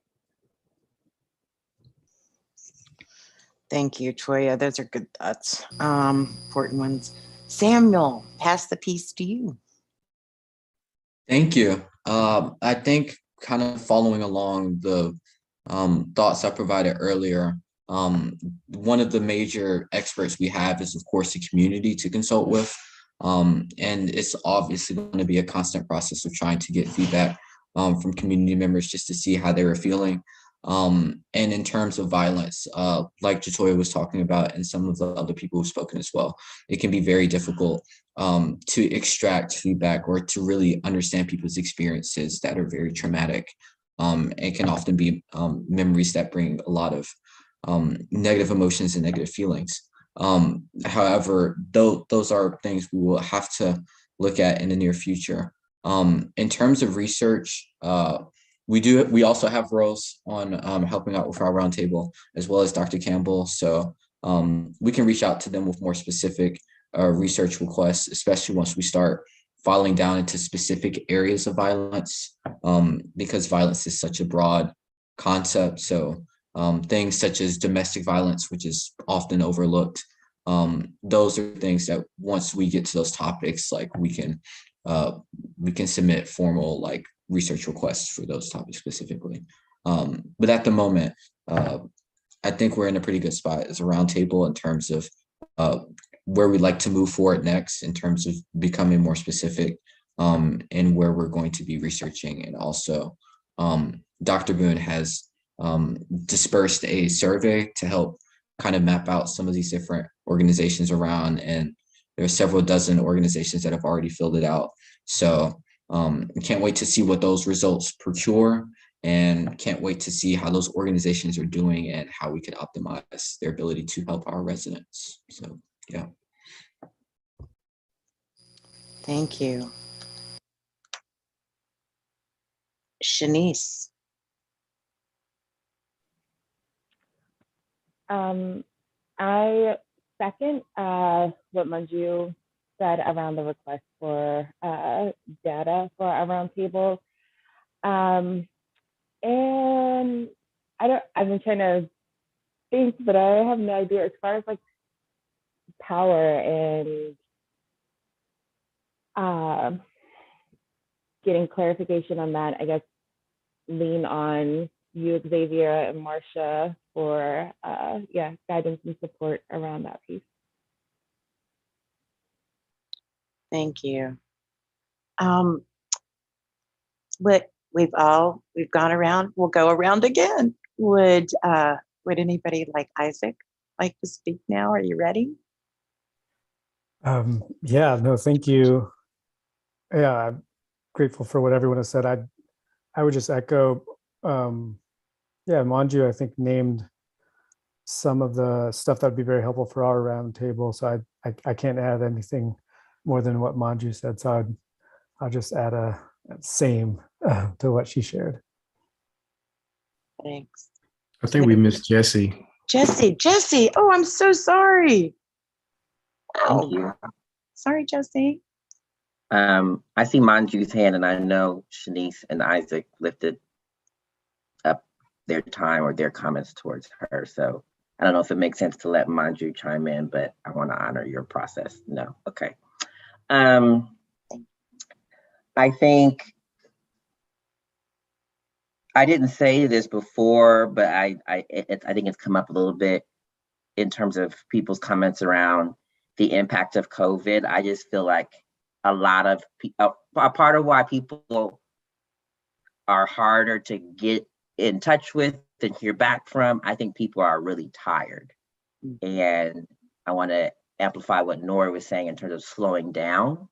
Thank you, Toya. Those are good thoughts. Important ones. Samuel, pass the piece to you. Thank you. I think kind of following along the thoughts I provided earlier, one of the major experts we have is, of course, the community to consult with. And it's obviously going to be a constant process of trying to get feedback from community members just to see how they were feeling. And in terms of violence, like Jatoia was talking about, and some of the other people who've spoken as well, it can be very difficult to extract feedback or to really understand people's experiences that are very traumatic. It can often be memories that bring a lot of negative emotions and negative feelings. However, those are things we will have to look at in the near future. In terms of research, we also have Rose on helping out with our roundtable, as well as Dr. Campbell. So we can reach out to them with more specific research requests, especially once we start falling down into specific areas of violence, because violence is such a broad concept. So things such as domestic violence, which is often overlooked, those are things that once we get to those topics, like we can submit formal like research requests for those topics specifically. But at the moment, I think we're in a pretty good spot as a roundtable in terms of where we'd like to move forward next in terms of becoming more specific and where we're going to be researching. And also, Dr. Boone has dispersed a survey to help kind of map out some of these different organizations around, and there are several dozen organizations that have already filled it out. So I can't wait to see what those results procure, and can't wait to see how those organizations are doing and how we can optimize their ability to help our residents. So, yeah. Thank you. Shanise. I second what Manju said around the request for data for our roundtable. And I've been trying to think, but I have no idea as far as like power and getting clarification on that. I guess lean on you, Xavier, and Marcia for guidance and support around that piece. Thank you. We've gone around. We'll go around again. Would anybody like Isaac like to speak now? Are you ready? Yeah, no, thank you. Yeah, I'm grateful for what everyone has said. I would just echo, Manju, I think, named some of the stuff that would be very helpful for our roundtable. So I can't add anything more than what Manju said. So I'll just add a same to what she shared. Thanks. I think we missed Jesse. Jesse. Oh, I'm so sorry. Thank you. Sorry, Jesse. I see Manju's hand, and I know Shanise and Isaac lifted up their time or their comments towards her. So I don't know if it makes sense to let Manju chime in, but I want to honor your process. No, okay. I think I didn't say this before, but I think it's come up a little bit in terms of people's comments around the impact of COVID. I just feel like a lot of a part of why people are harder to get in touch with and hear back from, I think people are really tired. And I want to amplify what Nori was saying in terms of slowing down,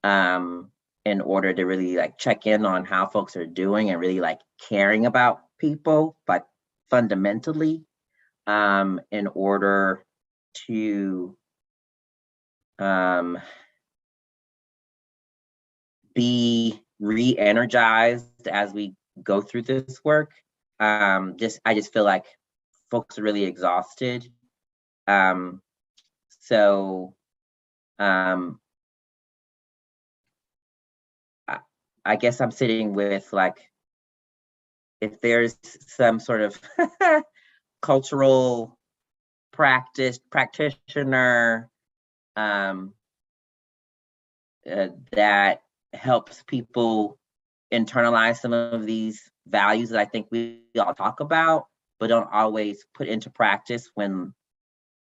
in order to really like check in on how folks are doing and really like caring about people, like fundamentally, in order to be re-energized as we go through this work. I just feel like folks are really exhausted. I guess I'm sitting with like, if there's some sort of cultural practitioner that helps people internalize some of these values that I think we all talk about, but don't always put into practice when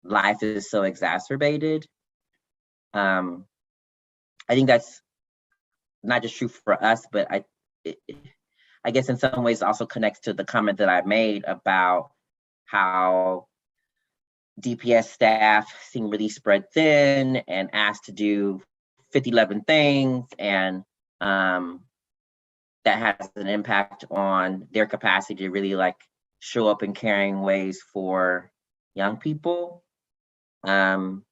life is so exacerbated. I think that's not just true for us, but I guess in some ways also connects to the comment that I made about how DPS staff seem really spread thin and asked to do 50-11 things, and that has an impact on their capacity to really like show up in caring ways for young people. And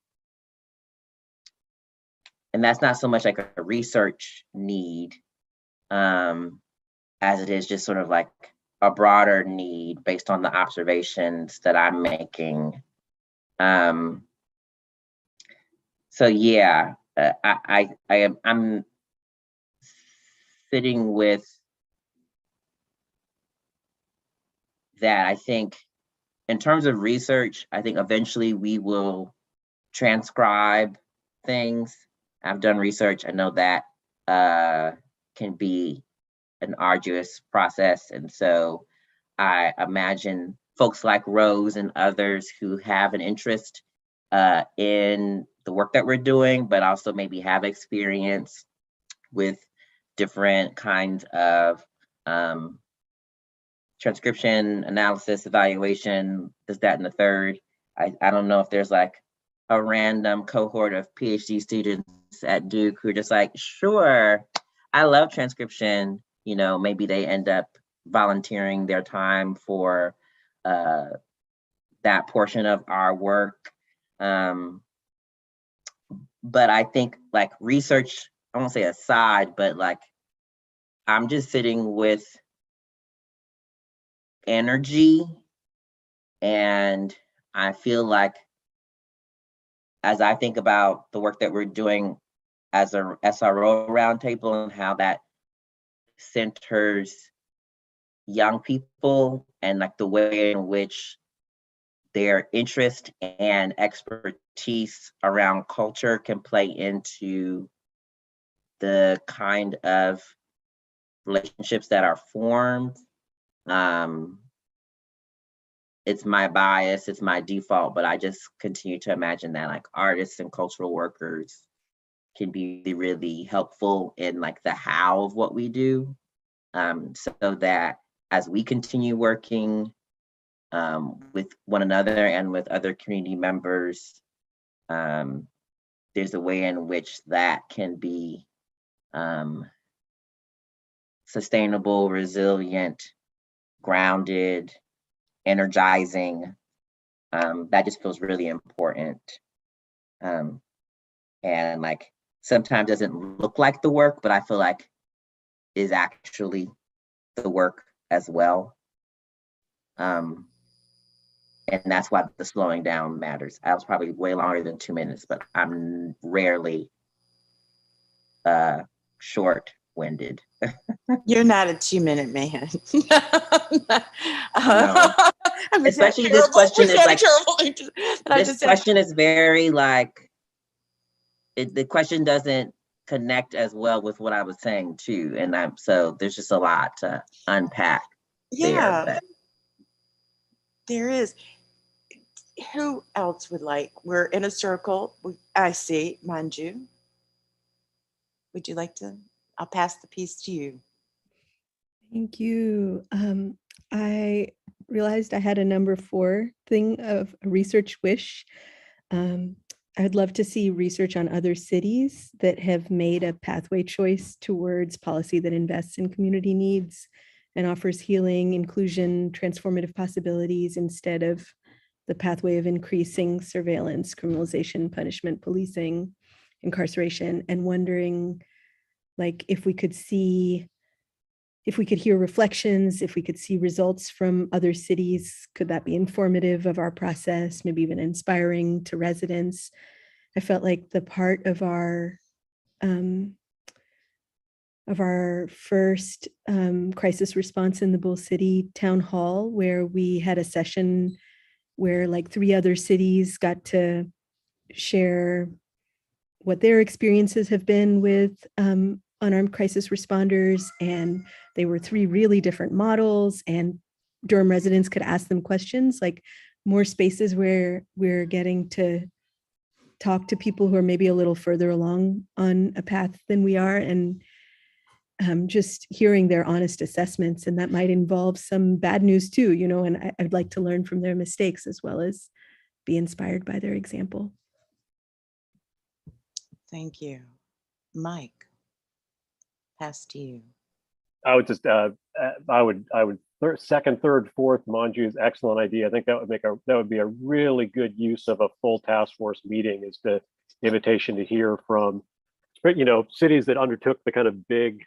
that's not so much like a research need, as it is just sort of like a broader need based on the observations that I'm making. So yeah, I'm sitting with that. I think in terms of research, I think eventually we will transcribe things. I've done research. I know that can be an arduous process. And so I imagine folks like Rose and others who have an interest in the work that we're doing, but also maybe have experience with different kinds of transcription, analysis, evaluation, this, that, and the third. I don't know if there's like a random cohort of PhD students at Duke who are just like, sure, I love transcription. You know, maybe they end up volunteering their time for that portion of our work. But I think like research, I won't say aside, but like I'm just sitting with energy, and I feel like as I think about the work that we're doing as a SRO roundtable and how that centers young people and like the way in which their interest and expertise around culture can play into the kind of relationships that are formed. It's my bias, it's my default, but I just continue to imagine that like artists and cultural workers can be really helpful in like the how of what we do, so that as we continue working with one another and with other community members, there's a way in which that can be sustainable, resilient, grounded, energizing. That just feels really important. And like sometimes doesn't look like the work, but I feel like is actually the work as well. And that's why the slowing down matters. I was probably way longer than 2 minutes, but I'm rarely short-winded. You're not a 2-minute man. No. Especially this question is like, this question is very like, the question doesn't connect as well with what I was saying too. And so there's just a lot to unpack. Yeah, but there is. Who else would like? We're in a circle. I see Manju. Would you like to? I'll pass the piece to you. Thank you. I realized I had a number 4 thing of a research wish. I'd love to see research on other cities that have made a pathway choice towards policy that invests in community needs and offers healing, inclusion, transformative possibilities instead of the pathway of increasing surveillance, criminalization, punishment, policing, incarceration, and wondering like if we could hear reflections, if we could see results from other cities, could that be informative of our process, maybe even inspiring to residents? I felt like the part of our first crisis response in the Bull City Town Hall, where we had a session where like 3 other cities got to share what their experiences have been with unarmed crisis responders. And they were 3 really different models, and Durham residents could ask them questions, like more spaces where we're getting to talk to people who are maybe a little further along on a path than we are, and just hearing their honest assessments. And that might involve some bad news too, you know, and I'd like to learn from their mistakes as well as be inspired by their example. Thank you. Mike, pass to you. I would just, I would second, third, fourth Manju's excellent idea. I think that would be a really good use of a full task force meeting, is the invitation to hear from, you know, cities that undertook the kind of big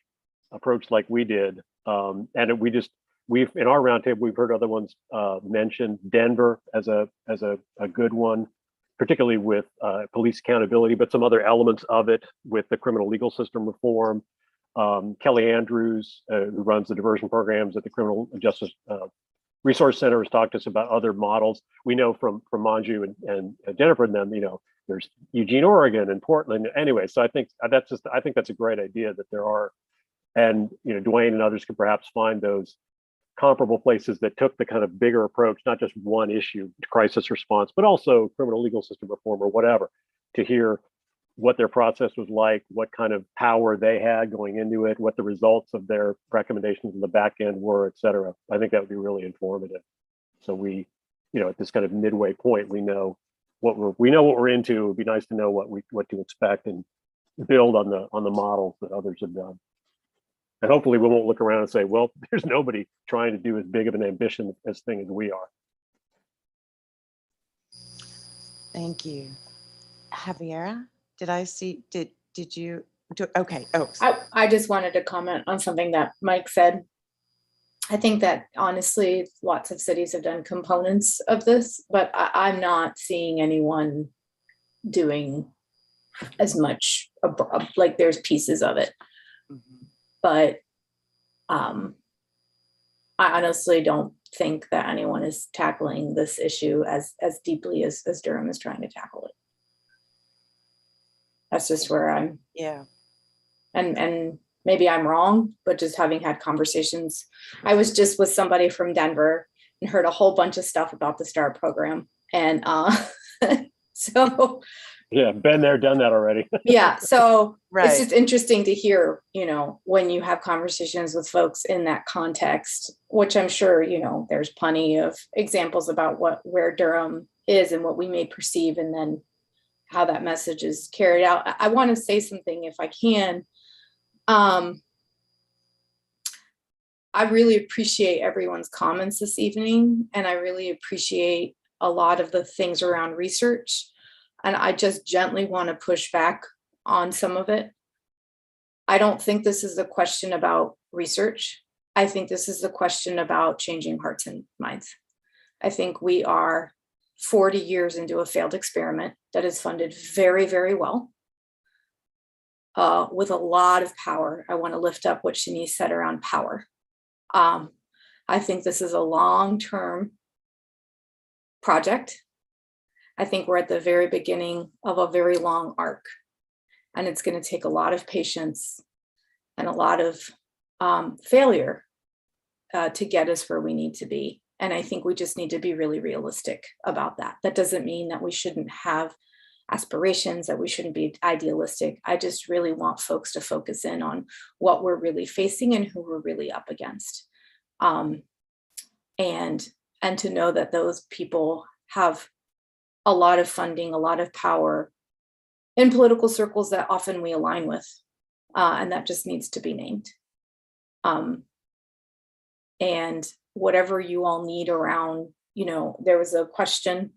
approach like we did. And we've in our roundtable, we've heard other ones mentioned. Denver as a good one, particularly with police accountability, but some other elements of it with the criminal legal system reform. Kelly Andrews, who runs the diversion programs at the Criminal Justice Resource Center, has talked to us about other models. We know from Manju and Jennifer and them, you know, there's Eugene, Oregon, and Portland. Anyway, so I think that's a great idea that there are, and you know, Dwayne and others could perhaps find those comparable places that took the kind of bigger approach, not just one issue, crisis response, but also criminal legal system reform or whatever, to hear what their process was like, what kind of power they had going into it, what the results of their recommendations in the back end were, et cetera. I think that would be really informative. So we, you know, at this kind of midway point, we know what we're into. It would be nice to know what to expect and build on the models that others have done. And hopefully we won't look around and say, well, there's nobody trying to do as big of an ambition as thing as we are. Thank you. Javiera, did I see, did you do, okay. Oh, I just wanted to comment on something that Mike said. I think that honestly, lots of cities have done components of this, but I'm not seeing anyone doing as much, like there's pieces of it. Mm-hmm. But I honestly don't think that anyone is tackling this issue as deeply as Durham is trying to tackle it. That's just where I'm. Yeah. And maybe I'm wrong, but just having had conversations, I was just with somebody from Denver and heard a whole bunch of stuff about the STAR program. And so. Yeah, been there, done that already. Yeah, so right. It's just interesting to hear, you know, when you have conversations with folks in that context, which I'm sure, you know, there's plenty of examples about where Durham is and what we may perceive, and then how that message is carried out. I want to say something if I can. I really appreciate everyone's comments this evening, and I really appreciate a lot of the things around research. And I just gently want to push back on some of it. I don't think this is a question about research. I think this is a question about changing hearts and minds. I think we are 40 years into a failed experiment that is funded very, very well, with a lot of power. I want to lift up what Shanise said around power. I think this is a long-term project. I think we're at the very beginning of a very long arc, and it's going to take a lot of patience and a lot of failure to get us where we need to be. And I think we just need to be really realistic about that. That doesn't mean that we shouldn't have aspirations, that we shouldn't be idealistic. I just really want folks to focus in on what we're really facing and who we're really up against. And to know that those people have a lot of funding, a lot of power in political circles that often we align with, and that just needs to be named. And whatever you all need around, there was a question,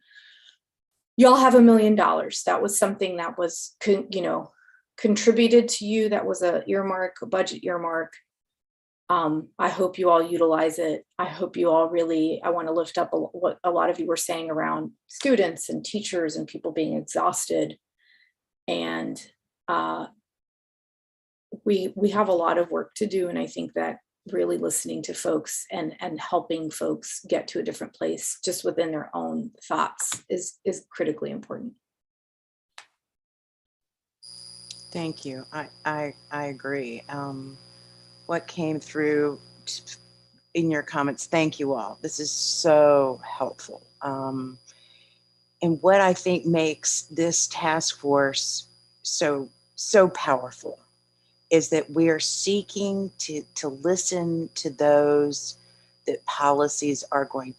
y'all have $1 million. That was something that was, contributed to you. That was a budget earmark. I hope you all utilize it. I hope you all I want to lift up what a lot of you were saying around students and teachers and people being exhausted. And we have a lot of work to do. And I think that really listening to folks and helping folks get to a different place just within their own thoughts is critically important. Thank you. I agree. What came through in your comments, thank you all. This is so helpful. And what I think makes this task force so powerful is that we are seeking to listen to those that public policies are going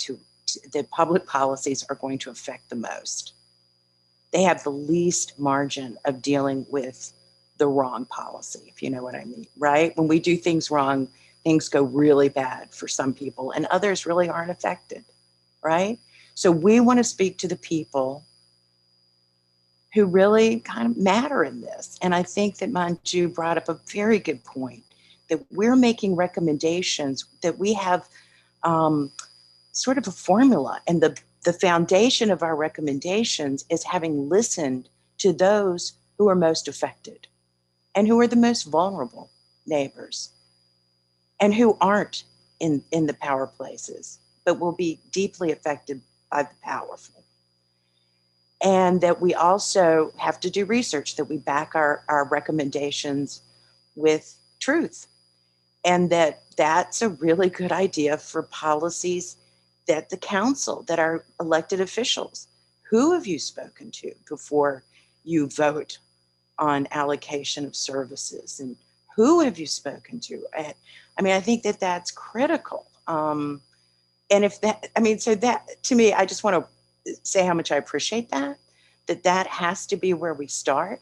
to affect the most. They have the least margin of dealing with the wrong policy, if you know what I mean, right? When we do things wrong, things go really bad for some people and others really aren't affected, right? So we want to speak to the people who really kind of matter in this. And I think that Manju brought up a very good point, that we're making recommendations, that we have sort of a formula. And the foundation of our recommendations is having listened to those who are most affected and who are the most vulnerable neighbors and who aren't in the power places, but will be deeply affected by the powerful. And that we also have to do research, that we back our recommendations with truth. And that's a really good idea for policies that the council, that our elected officials, who have you spoken to before you vote on allocation of services? And who have you spoken to? I mean, I think that that's critical. And so that, to me, I just want to say how much I appreciate that has to be where we start.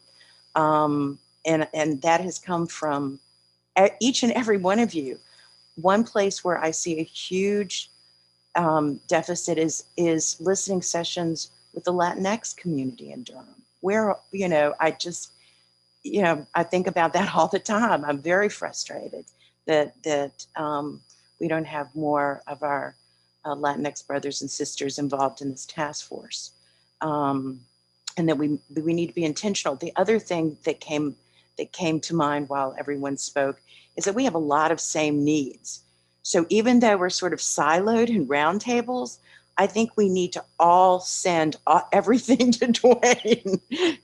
And that has come from each and every one of you. One place where I see a huge deficit is listening sessions with the Latinx community in Durham, where, I think about that all the time. I'm very frustrated that we don't have more of our Latinx brothers and sisters involved in this task force. And that we need to be intentional. The other thing that came to mind while everyone spoke is that we have a lot of same needs. So even though we're sort of siloed in roundtables, I think we need to all send everything to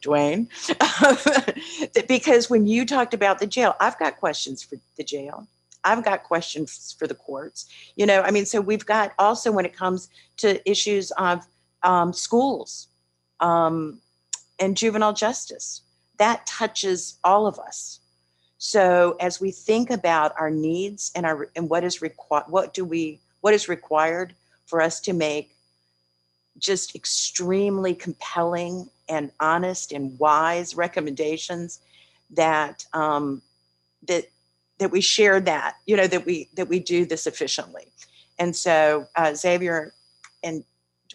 Dwayne, because when you talked about the jail, I've got questions for the jail. I've got questions for the courts. So we've got also, when it comes to issues of schools and juvenile justice, that touches all of us. So as we think about our needs and what is required for us to make just extremely compelling and honest and wise recommendations, that we share that we do this efficiently. And so Xavier and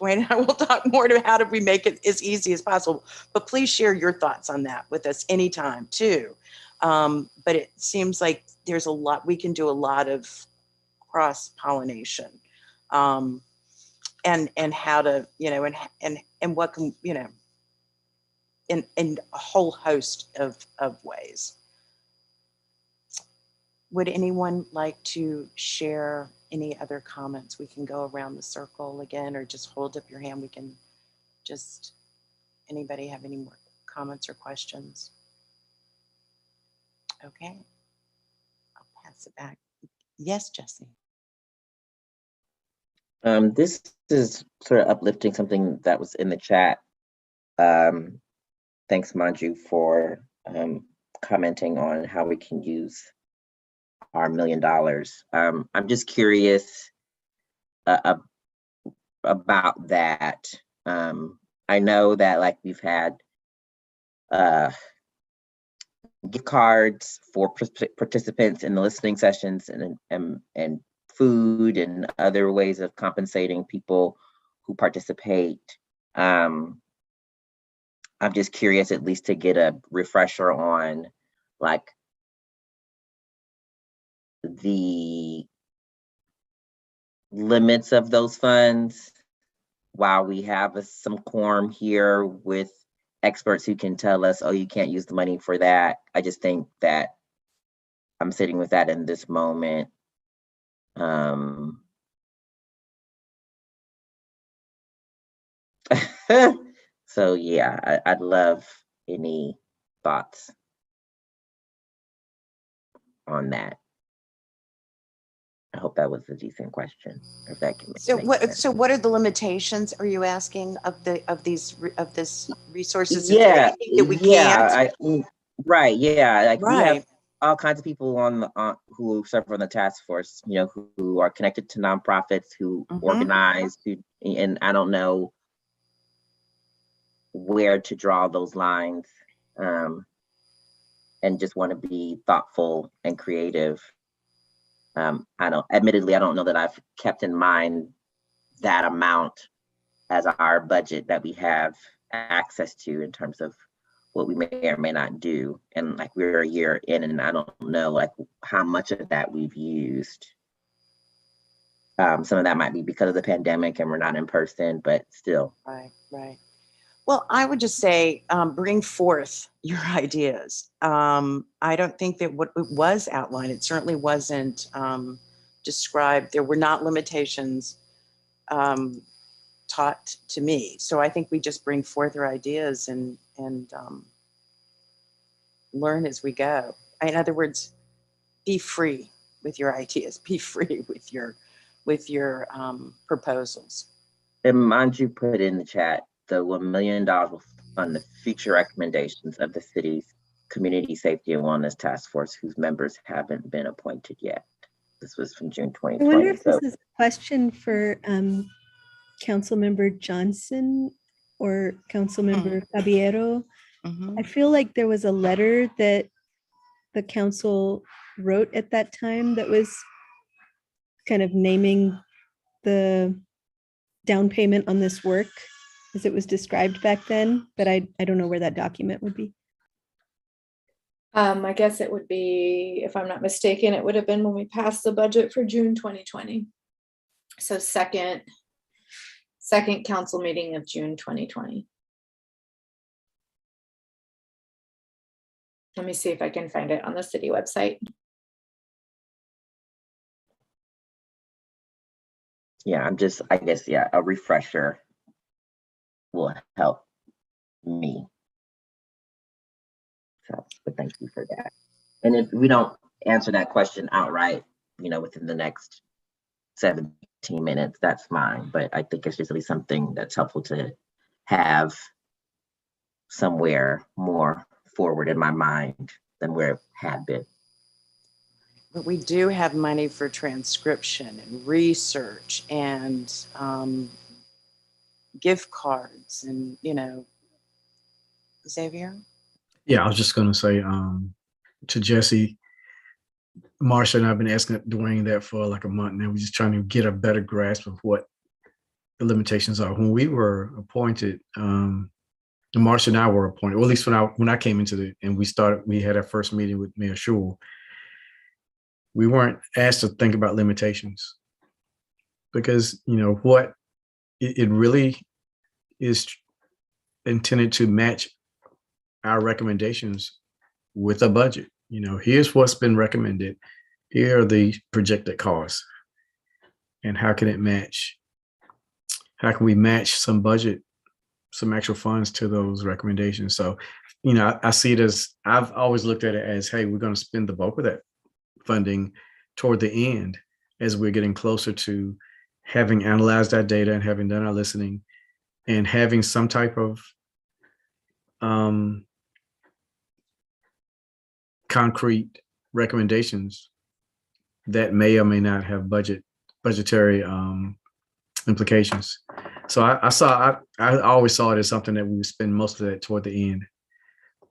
Dwayne and I will talk more to how do we make it as easy as possible, but please share your thoughts on that with us anytime too. But it seems like there's a lot, we can do a lot of cross-pollination, and how to, and what can, in a whole host of ways. Would anyone like to share any other comments? We can go around the circle again, or just hold up your hand. We can just, anybody have any more comments or questions? Okay, I'll pass it back. Yes, Jesse. This is sort of uplifting something that was in the chat. Thanks, Manju, for commenting on how we can use our $1 million. I'm just curious about that. I know that like we've had gift cards for participants in the listening sessions and food and other ways of compensating people who participate. I'm just curious at least to get a refresher on like the limits of those funds while we have some quorum here with experts who can tell us, oh, you can't use the money for that. I just think that I'm sitting with that in this moment. So yeah, I'd love any thoughts on that. I hope that was a decent question. If that can So make what? sense. So what are the limitations? Are you asking of this resources? Is there Yeah, anything that we yeah, can't? right, yeah. Like we have Right. all kinds of people on who serve on the task force, you know, who are connected to nonprofits, who organize, and I don't know where to draw those lines, and just want to be thoughtful and creative. Admittedly, I don't know that I've kept in mind that amount as our budget that we have access to in terms of what we may or may not do. And like we're a year in and I don't know like how much of that we've used. Some of that might be because of the pandemic and we're not in person, but still. Right. Well, I would just say bring forth your ideas. I don't think that what it was outlined, it certainly wasn't described. There were not limitations taught to me. So I think we just bring forth our ideas and learn as we go. In other words, be free with your ideas. Be free with your proposals. And Manju put in the chat, the $1 million will fund the future recommendations of the city's Community Safety and Wellness Task Force, whose members haven't been appointed yet. This was from June 2020. I wonder if this is a question for Councilmember Johnson or Councilmember Caballero. I feel like there was a letter that the council wrote at that time that was kind of naming the down payment on this work as it was described back then, but I don't know where that document would be. I guess it would be, if I'm not mistaken, it would have been when we passed the budget for June 2020. So second council meeting of June 2020. Let me see if I can find it on the city website. Yeah, I guess, a refresher will help me. So, but thank you for that. And if we don't answer that question outright, within the next 17 minutes, that's fine. But I think it's just really something that's helpful to have somewhere more forward in my mind than where it had been. But we do have money for transcription and research and gift cards and, Xavier? Yeah, I was just going to say to Jesse, Marcia and I have been asking Dwayne that for like a month now. We're just trying to get a better grasp of what the limitations are. When we were appointed, Marcia and I were appointed, or at least when I came into and we had our first meeting with Mayor Shule. We weren't asked to think about limitations because, what it really is intended to match our recommendations with a budget. Here's what's been recommended. Here are the projected costs. And how can it match? How can we match some budget, some actual funds to those recommendations? So, I see it as, I've always looked at it as, hey, we're going to spend the bulk of that funding toward the end as we're getting closer to having analyzed our data and having done our listening and having some type of concrete recommendations that may or may not have budgetary implications. So I always saw it as something that we would spend most of that toward the end.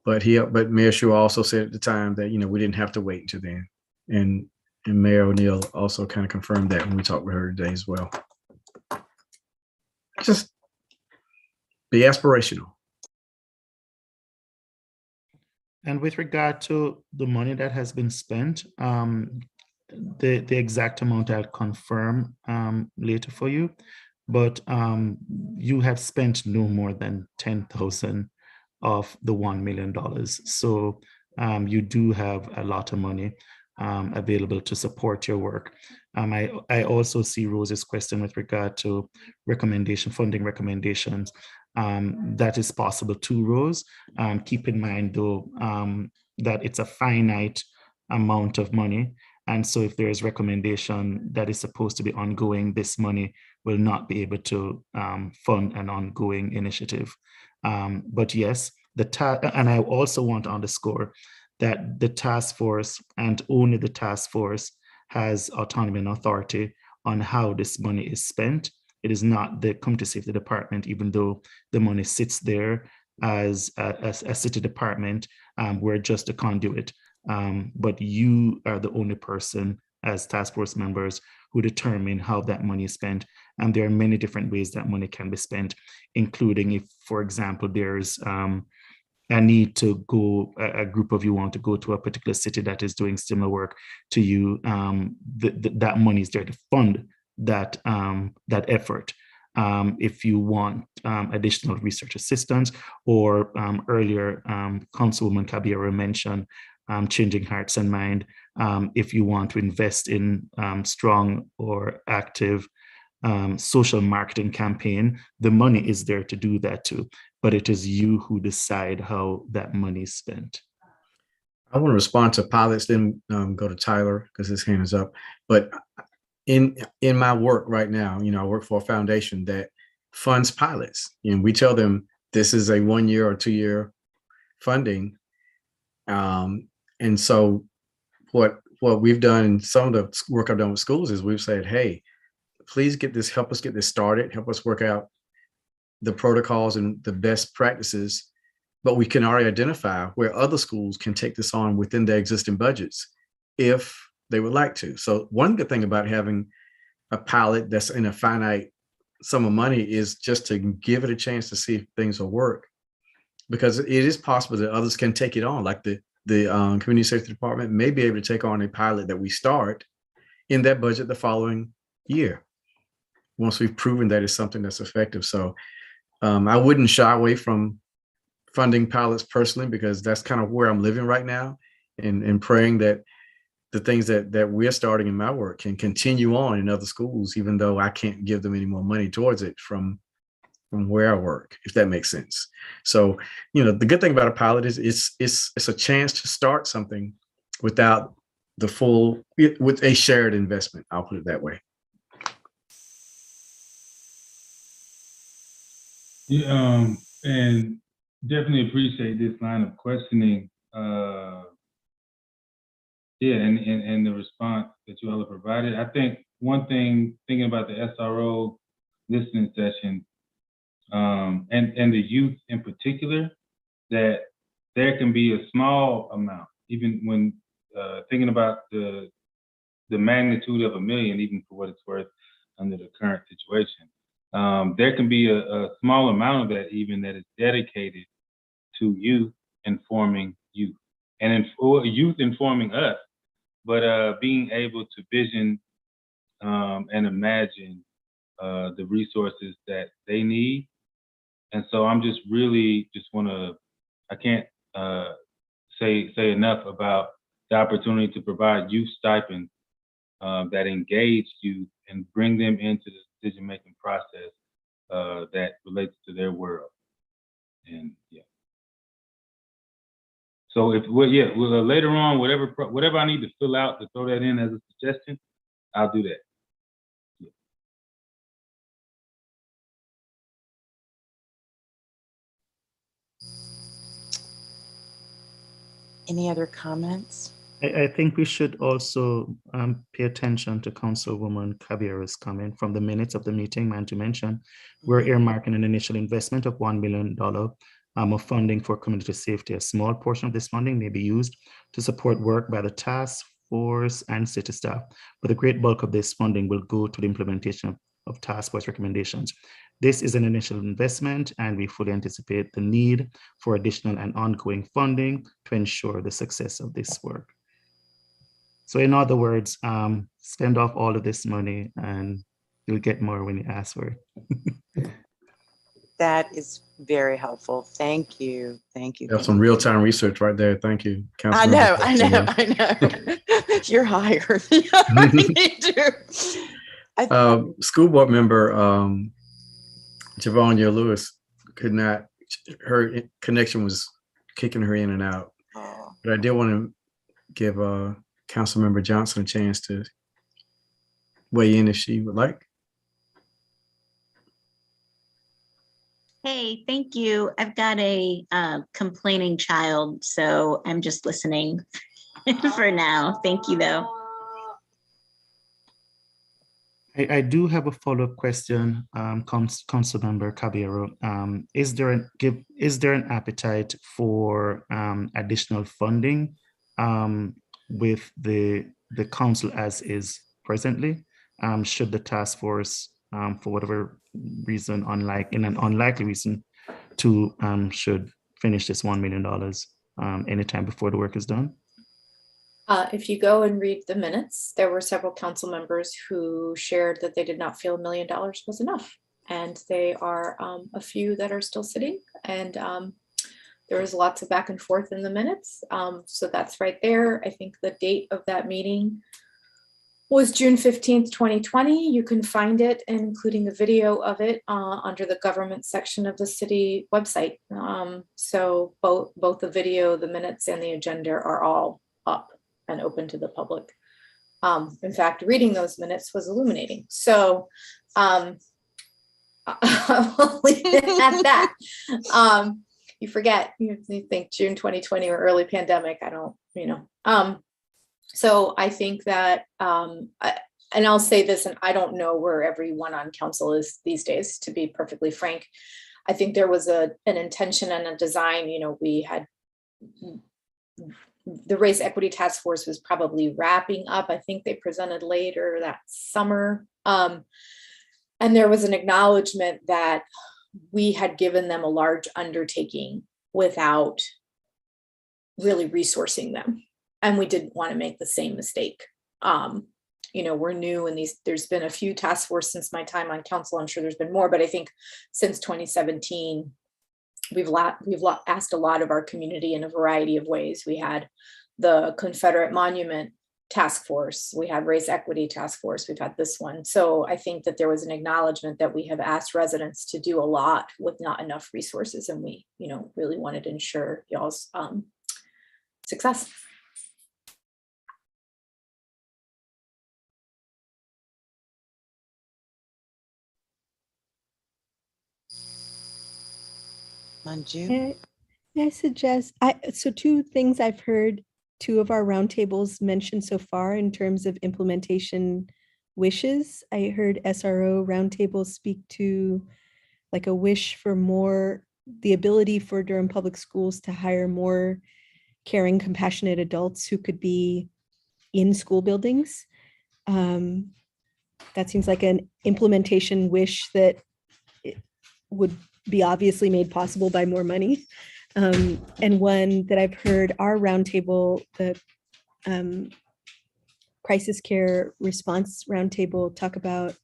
But Mayor Shua also said at the time that, we didn't have to wait until then. And Mayor O'Neill also kind of confirmed that when we talked with her today as well. Just be aspirational. And with regard to the money that has been spent, the exact amount I'll confirm later for you, but you have spent no more than 10,000 of the $1 million. So you do have a lot of money available to support your work. I also see Rose's question with regard to funding recommendations. That is possible too, Rose. Keep in mind though, that it's a finite amount of money. And so if there is recommendation that is supposed to be ongoing, this money will not be able to fund an ongoing initiative. But yes, and I also want to underscore that the task force and only the task force has autonomy and authority on how this money is spent. It is not the Community Safety Department, even though the money sits there as a city department. We're just a conduit. But you are the only person as task force members who determine how that money is spent. And there are many different ways that money can be spent, including if, for example, there's a need to go, a group of you want to go to a particular city that is doing similar work to you, that money is there to fund that effort. If you want additional research assistance, or earlier Councilwoman Caballero mentioned changing hearts and mind. If you want to invest in strong or active social marketing campaign, the money is there to do that too. But it is you who decide how that money is spent. I want to respond to pilots, then go to Tyler because his hand is up. But in my work right now, I work for a foundation that funds pilots. We tell them this is a 1 year or 2 year funding. And so what we've done in some of the work I've done with schools is we've said, hey, please help us get this started, help us work out the protocols and the best practices, but we can already identify where other schools can take this on within their existing budgets if they would like to. So one good thing about having a pilot that's in a finite sum of money is just to give it a chance to see if things will work, because it is possible that others can take it on. Like the Community Safety Department may be able to take on a pilot that we start in that budget the following year, once we've proven that it's something that's effective. So I wouldn't shy away from funding pilots personally, because that's kind of where I'm living right now, and praying that the things that we're starting in my work can continue on in other schools, even though I can't give them any more money towards it from where I work, if that makes sense. So, the good thing about a pilot is it's a chance to start something without with a shared investment. I'll put it that way. Yeah, and definitely appreciate this line of questioning. And the response that you all have provided. I think one thing, thinking about the SRO listening session, and the youth in particular, that there can be a small amount, even when thinking about the magnitude of $1 million, even for what it's worth under the current situation. There can be a small amount of that even that is dedicated to youth informing youth, and youth informing us, but being able to vision and imagine the resources that they need. And so I'm just really I can't say enough about the opportunity to provide youth stipends that engage youth and bring them into the decision-making process that relates to their world. And yeah. So later on, whatever I need to fill out to throw that in as a suggestion, I'll do that. Any other comments? I think we should also pay attention to Councilwoman Caballera's comment from the minutes of the meeting. Manju mentioned, we're earmarking an initial investment of $1 million of funding for community safety. A small portion of this funding may be used to support work by the task force and city staff, but the great bulk of this funding will go to the implementation of task force recommendations. This is an initial investment, and we fully anticipate the need for additional and ongoing funding to ensure the success of this work. So in other words, spend off all of this money and you'll get more when you ask for it. That is very helpful. Thank you. Thank you. You have some real-time research right there. Thank you, I Councilmember. know. You're hired. Me too. School board member Javonia Lewis could not, her connection was kicking her in and out. But I did want to give Councilmember Johnson a chance to weigh in if she would like. Hey, thank you. I've got a complaining child, so I'm just listening for now. Thank you, though. I do have a follow-up question, Councilmember Caballero. Is there an appetite for additional funding with the council as is presently? Should the task force, for whatever reason, in an unlikely reason, should finish this $1 million anytime before the work is done? If you go and read the minutes, there were several council members who shared that they did not feel $1 million was enough. And they are a few that are still sitting. And there was lots of back and forth in the minutes. So that's right there. I think the date of that meeting was June 15th, 2020. You can find it, including a video of it under the government section of the city website. So both the video, the minutes, and the agenda are all up and open to the public. In fact, reading those minutes was illuminating. So I'll leave it at that. You forget, you think June 2020 or early pandemic, I don't, so I think that, and I'll say this, and I don't know where everyone on council is these days, to be perfectly frank. I think there was an intention and a design, we had, the Race Equity Task Force was probably wrapping up. I think they presented later that summer. And there was an acknowledgement that we had given them a large undertaking without really resourcing them. And we didn't want to make the same mistake. We're new and there's been a few task force since my time on council. I'm sure there's been more, but I think since 2017, we've asked a lot of our community in a variety of ways. We had the Confederate Monument Task Force, we had Race Equity Task Force, we've had this one. So I think that there was an acknowledgement that we have asked residents to do a lot with not enough resources, and we, really wanted to ensure y'all's success. Manju? I suggest, so two things I've heard, two of our roundtables mentioned so far in terms of implementation wishes. I heard SRO roundtable speak to like a wish for more, the ability for Durham Public Schools to hire more caring, compassionate adults who could be in school buildings. That seems like an implementation wish that would be obviously made possible by more money. And one that I've heard our roundtable, the crisis care response roundtable talk about,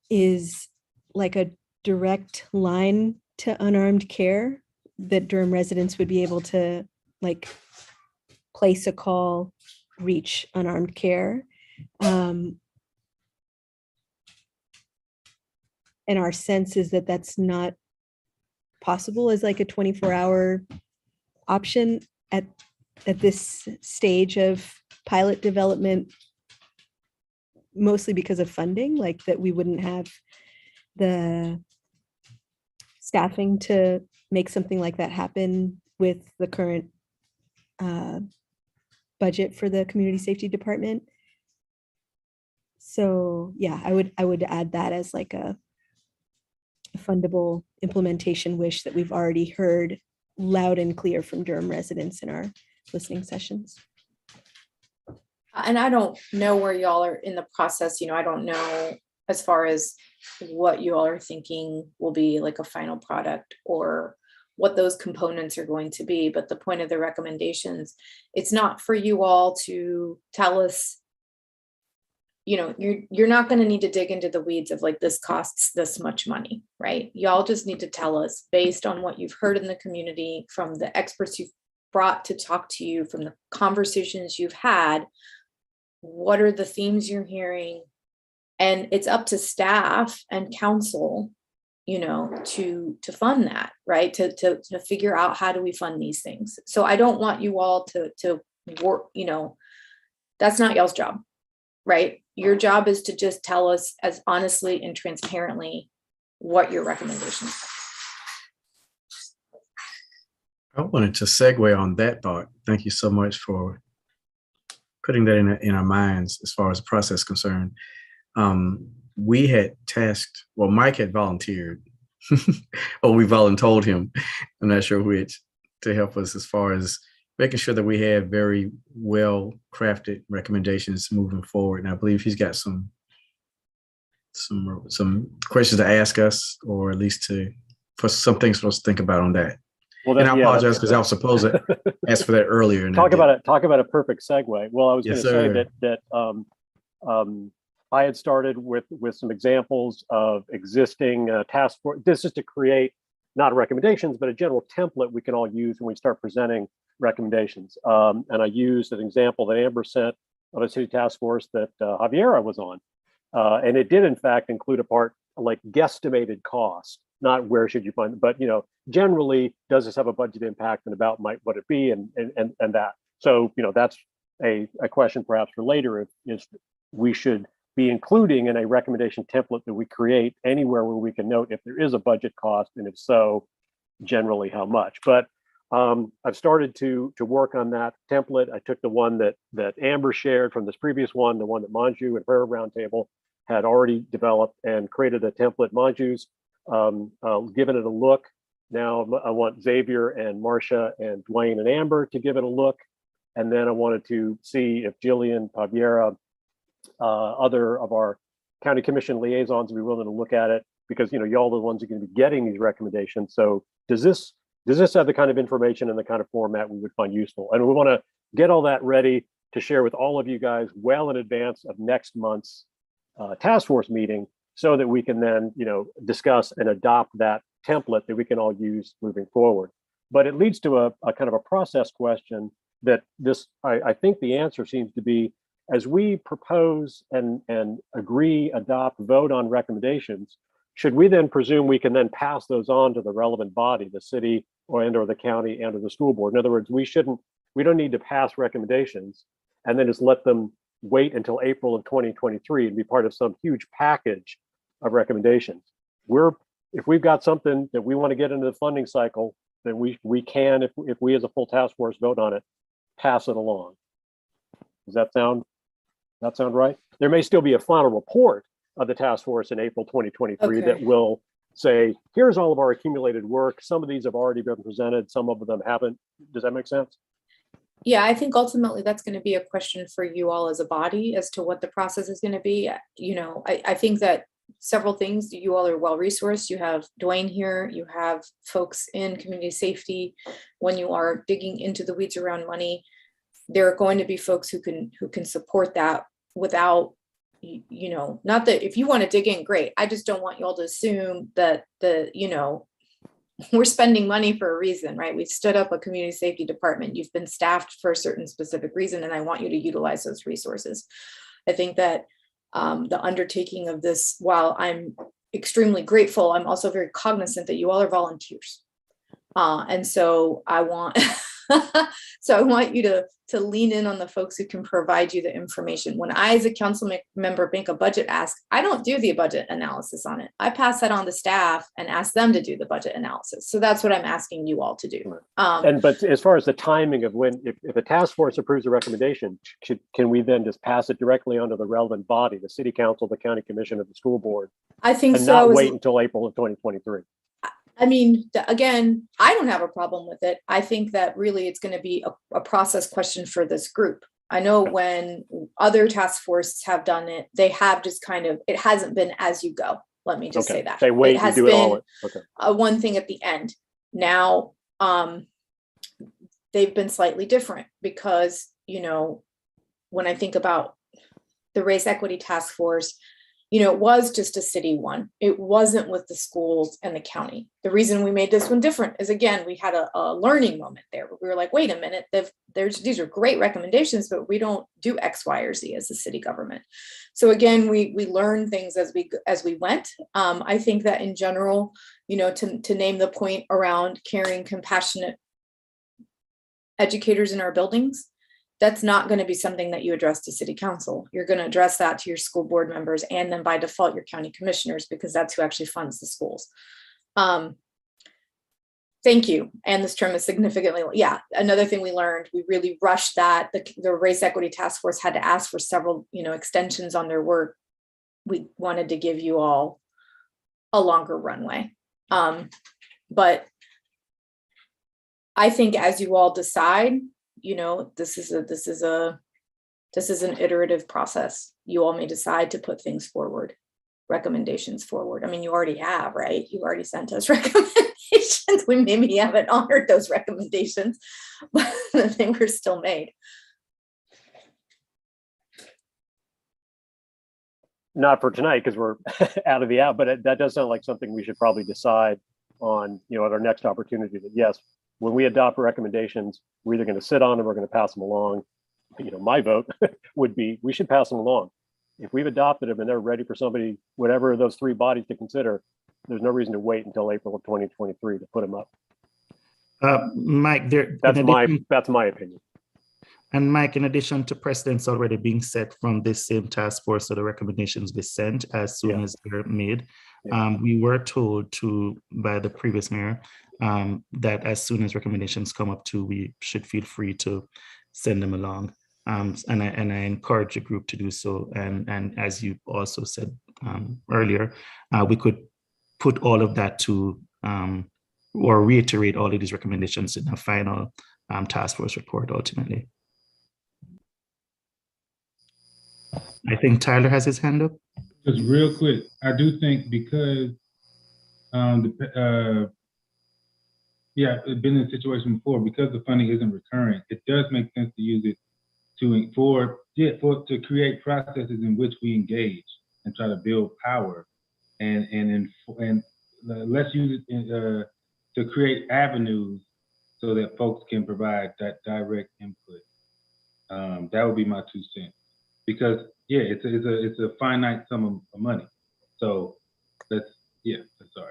is like a direct line to unarmed care that Durham residents would be able to like place a call, reach unarmed care. And our sense is that that's not possible as like a 24-hour option at this stage of pilot development, mostly because of funding, like that we wouldn't have the staffing to make something like that happen with the current budget for the community safety department. So yeah, I would add that as like a fundable implementation wish that we've already heard loud and clear from Durham residents in our listening sessions. And I don't know where y'all are in the process. I don't know as far as what you all are thinking will be like a final product or what those components are going to be. But the point of the recommendations, it's not for you all to tell us, you're not going to need to dig into the weeds of like, this costs this much money, right? Y'all just need to tell us based on what you've heard in the community, from the experts you've brought to talk to you, from the conversations you've had, what are the themes you're hearing? And it's up to staff and council, to fund that, right? To figure out, how do we fund these things? So I don't want you all to work, that's not y'all's job, right? Your job is to just tell us as honestly and transparently what your recommendations are. I wanted to segue on that thought. Thank you so much for putting that in our minds as far as the process is concerned. We had tasked, well, Mike had volunteered, or we voluntold him, I'm not sure which, to help us as far as making sure that we have very well crafted recommendations moving forward. And I believe he's got some questions to ask us, or at least for some things for us to think about on that. Well, and I apologize because I was supposed to ask for that earlier. Talk about a perfect segue. Well, I was going to say that I had started with some examples of existing task force. This is to create not recommendations, but a general template we can all use when we start presenting recommendations. And I used an example that Amber sent of a city task force that Xavier was on. And it did, in fact, include a part like guesstimated cost, not where should you find it, but generally, does this have a budget impact, and about what it be, and that. So that's a question perhaps for later, is we should be including in a recommendation template that we create anywhere where we can note if there is a budget cost, and if so, generally how much. But I've started to work on that template. I took the one that Amber shared from this previous one, the one that Manju and her roundtable had already developed, and created a template. Manju's given it a look. Now I want Xavier and Marcia and Dwayne and Amber to give it a look. And then I wanted to see if Jillian, Paviera, other of our county commission liaisons would be willing to look at it, because y'all are the ones who are going to be getting these recommendations. So does this have the kind of information and the kind of format we would find useful? And we want to get all that ready to share with all of you guys well in advance of next month's task force meeting, so that we can then discuss and adopt that template that we can all use moving forward. But it leads to a kind of a process question that I think the answer seems to be, as we propose and agree, adopt, vote on recommendations, should we then presume we can then pass those on to the relevant body, the city or the county and or the school board? In other words, we don't need to pass recommendations and then just let them wait until April of 2023 and be part of some huge package of recommendations. If we've got something that we want to get into the funding cycle, then we can, if we as a full task force vote on it, pass it along. Does that sound right? There may still be a final report of the task force in April 2023 that will say, here's all of our accumulated work. Some of these have already been presented, some of them haven't. Does that make sense? Yeah, I think ultimately that's going to be a question for you all as a body as to what the process is going to be. I think that several things, you all are well resourced. You have Dwayne here, you have folks in community safety. When you are digging into the weeds around money, there are going to be folks who can support that without, not that if you want to dig in, great. I just don't want you all to assume that we're spending money for a reason, right? We've stood up a community safety department. You've been staffed for a certain specific reason, and I want you to utilize those resources. I think that the undertaking of this, while I'm extremely grateful, I'm also very cognizant that you all are volunteers. And so I want so I want you to lean in on the folks who can provide you the information. When I, as a council member, make a budget ask, I don't do the budget analysis on it. I pass that on to staff and ask them to do the budget analysis. So that's what I'm asking you all to do. But as far as the timing of when, if a task force approves a recommendation, can we then just pass it directly onto the relevant body, the city council, the county commission, or the school board? I think and so. Not wait until April of 2023. I mean, again, I don't have a problem with it. I think that really it's going to be a process question for this group. I know when other task forces have done it, they have just kind of, it hasn't been as you go. Let me just say that. They wait and do it all. Okay. One thing at the end. Now, they've been slightly different because, you know, when I think about the race equity task force, you know, it was just a city one. It wasn't with the schools and the county. The reason we made this one different is, again, we had a learning moment there. We were like, wait a minute, these are great recommendations, but we don't do X, Y, or Z as the city government. So again, we learned things as we went. I think that in general, you know, to name the point around caring, compassionate educators in our buildings, that's not going to be something that you address to city council. You're going to address that to your school board members and then by default your county commissioners, because that's who actually funds the schools. Thank you. And this term is significantly, yeah. Another thing we learned, we really rushed that. The race equity task force had to ask for several, you know, extensions on their work. We wanted to give you all a longer runway. But I think as you all decide, you know, this is an iterative process. You all may decide to put things forward, recommendations forward. I mean, you already have, right? You already sent us recommendations. We maybe haven't honored those recommendations, but they were still made. Not for tonight, because we're out of the out, but that does sound like something we should probably decide on, you know, at our next opportunity, that yes, when we adopt recommendations, we're either going to sit on them or going to pass them along. You know, my vote would be we should pass them along. If we've adopted them and they're ready for somebody, whatever those three bodies to consider, there's no reason to wait until April of 2023 to put them up. Mike, that's my opinion. And Mike, in addition to precedents already being set from this same task force, so the recommendations be sent as soon as they're made, we were told by the previous mayor that as soon as recommendations come up too, we should feel free to send them along. And I encourage the group to do so. And as you also said earlier, we could put all of that to, or reiterate all of these recommendations in a final task force report ultimately. I think Tyler has his hand up. Just real quick, I do think because been in a situation before, because the funding isn't recurring, it does make sense to use it to create processes in which we engage and try to build power, and let's use it to create avenues so that folks can provide that direct input. That would be my 2 cents, because it's a finite sum of money. So that's all.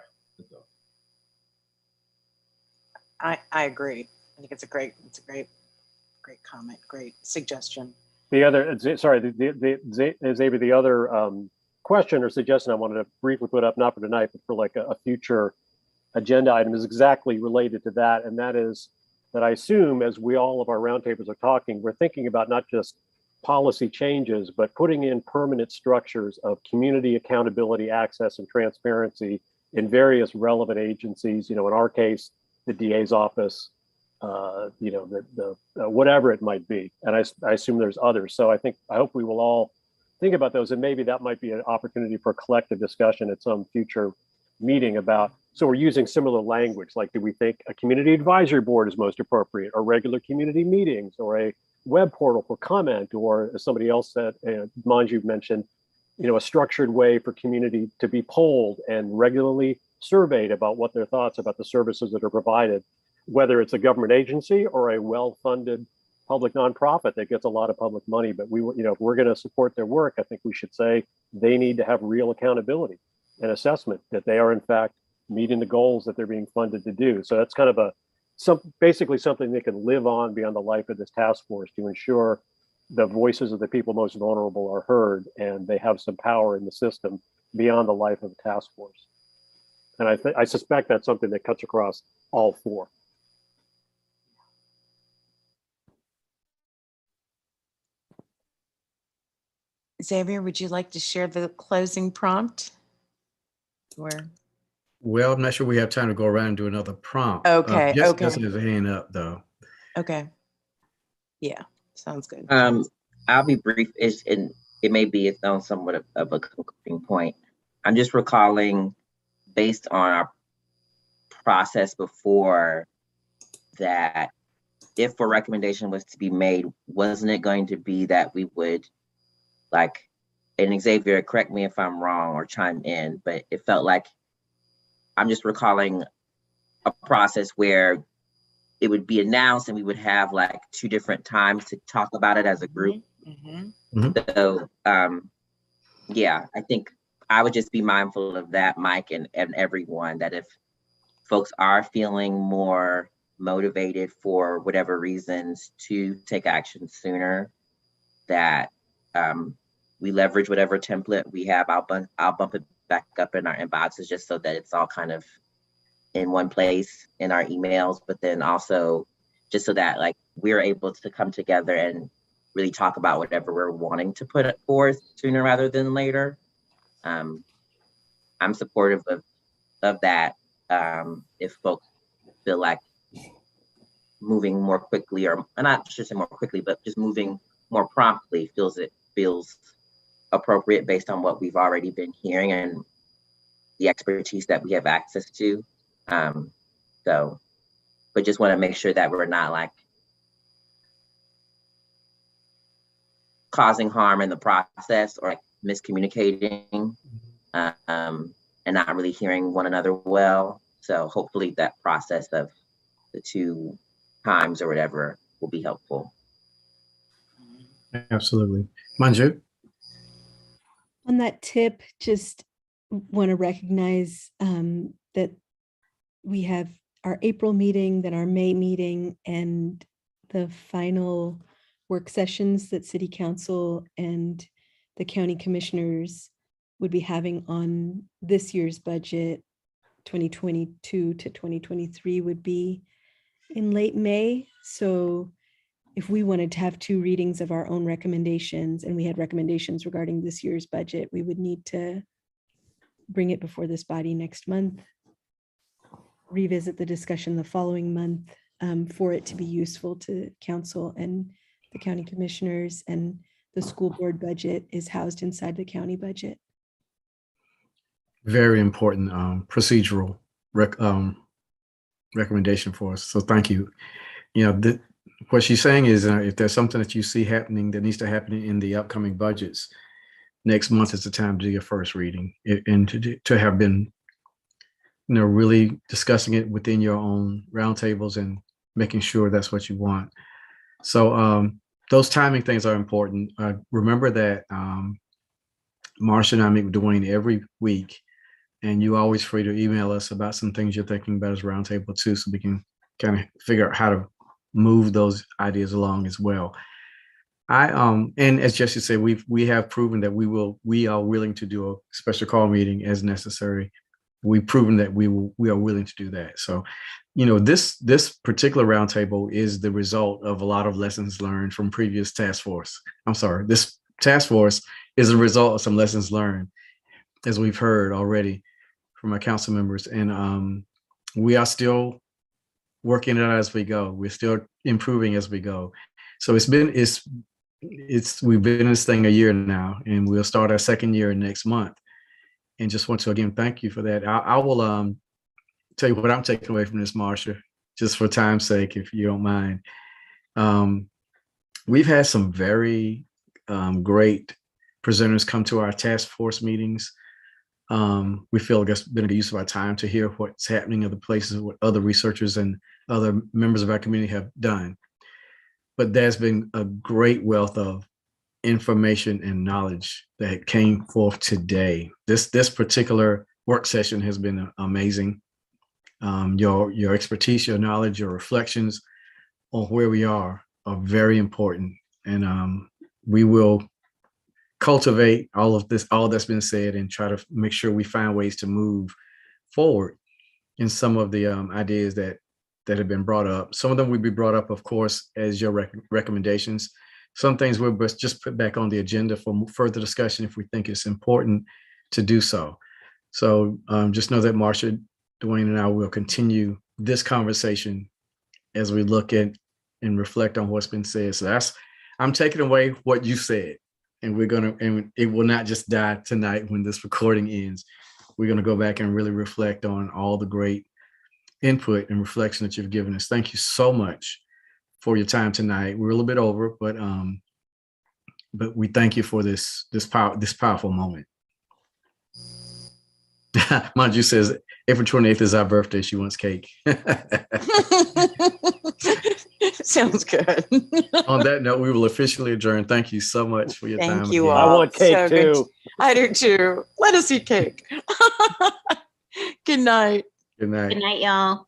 I agree. I think it's a great comment, great suggestion. The other, Xavier, the other question or suggestion I wanted to briefly put up, not for tonight, but for like a future agenda item, is exactly related to that. And that is that I assume as all of our roundtables are talking, we're thinking about not just policy changes, but putting in permanent structures of community accountability, access, and transparency in various relevant agencies. You know, in our case, the DA's office, you know, the whatever it might be. And I assume there's others. So I hope we will all think about those, and maybe that might be an opportunity for collective discussion at some future meeting about, so we're using similar language, like do we think a community advisory board is most appropriate, or regular community meetings, or a web portal for comment, or as somebody else said, Manju mentioned, you know, a structured way for community to be polled and regularly surveyed about what their thoughts about the services that are provided, whether it's a government agency or a well-funded public nonprofit that gets a lot of public money. But we, you know, if we're going to support their work, I think we should say they need to have real accountability and assessment that they are in fact meeting the goals that they're being funded to do. So that's kind of basically something they can live on beyond the life of this task force to ensure the voices of the people most vulnerable are heard and they have some power in the system beyond the life of the task force. And I suspect that's something that cuts across all four. Xavier, would you like to share the closing prompt? Or Well, I'm not sure we have time to go around and do another prompt. Okay, Jessica okay. doesn't have a hand up though. Okay. Yeah, sounds good. I'll be brief, and it may be its own somewhat of a concluding point. I'm just recalling, based on our process before, that if a recommendation was to be made, wasn't it going to be that we would, like, and Xavier, correct me if I'm wrong or chime in, but it felt like, I'm just recalling a process where it would be announced and we would have like 2 different times to talk about it as a group. So yeah, I think I would just be mindful of that, Mike, and everyone, that if folks are feeling more motivated for whatever reasons to take action sooner, that we leverage whatever template we have. I'll bump it back up in our inboxes just so that it's all kind of in one place in our emails, but then also just so that like we're able to come together and really talk about whatever we're wanting to put forth sooner rather than later. I'm supportive of that. If folks feel like moving more quickly, or not just more quickly, but just moving more promptly feels appropriate based on what we've already been hearing and the expertise that we have access to. But just want to make sure that we're not like causing harm in the process or like miscommunicating and not really hearing one another well. So hopefully that process of the 2 times or whatever will be helpful. Absolutely. Manju? On that tip, just want to recognize that we have our April meeting, then our May meeting, and the final work sessions that City Council and the County Commissioners would be having on this year's budget, 2022 to 2023, would be in late May. So if we wanted to have 2 readings of our own recommendations, and we had recommendations regarding this year's budget, we would need to bring it before this body next month, revisit the discussion the following month for it to be useful to council and the county commissioners, and the school board budget is housed inside the county budget. Very important procedural recommendation for us. So thank you. You know, what she's saying is if there's something that you see happening that needs to happen in the upcoming budgets, next month is the time to do your first reading and to have been, really discussing it within your own roundtables and making sure that's what you want. So those timing things are important. Remember that Marcia and I meet with Dwayne every week, and you're always free to email us about some things you're thinking about as roundtable too, so we can kind of figure out how to move those ideas along as well. And as Jesse said, we have proven that we are willing to do a special call meeting as necessary. We've proven that we are willing to do that. So, this particular roundtable is the result of a lot of lessons learned from previous task force. I'm sorry, this task force is a result of some lessons learned, as we've heard already from our council members. And we are still working it out as we go. We're still improving as we go. So we've been in this thing a year now, and we'll start our 2nd year next month. And just want to again thank you for that. I will tell you what I'm taking away from this, Marcia, just for time's sake, if you don't mind. We've had some very great presenters come to our task force meetings. We feel like it's been a good use of our time to hear what's happening in other places, what other researchers and other members of our community have done. But there's been a great wealth of information and knowledge that came forth today. This particular work session has been amazing. Your expertise, your knowledge, your reflections on where we are very important. And we will cultivate all of this, all that's been said, and try to make sure we find ways to move forward in some of the ideas that have been brought up. Some of them will be brought up, of course, as your recommendations. Some things we'll just put back on the agenda for further discussion if we think it's important to do so. So just know that Marcia, Dwayne, and I will continue this conversation as we look at and reflect on what's been said. So I'm taking away what you said, and and it will not just die tonight when this recording ends. We're gonna go back and really reflect on all the great input and reflection that you've given us. Thank you so much for your time tonight. We're a little bit over, but we thank you for this powerful moment. Manju says April 28th is our birthday. She wants cake. Sounds good. On that note, we will officially adjourn. Thank you so much for your time. Thank you again. all. I want cake So too. good. I do too. Let us eat cake. Good night. Good night. Good night, y'all.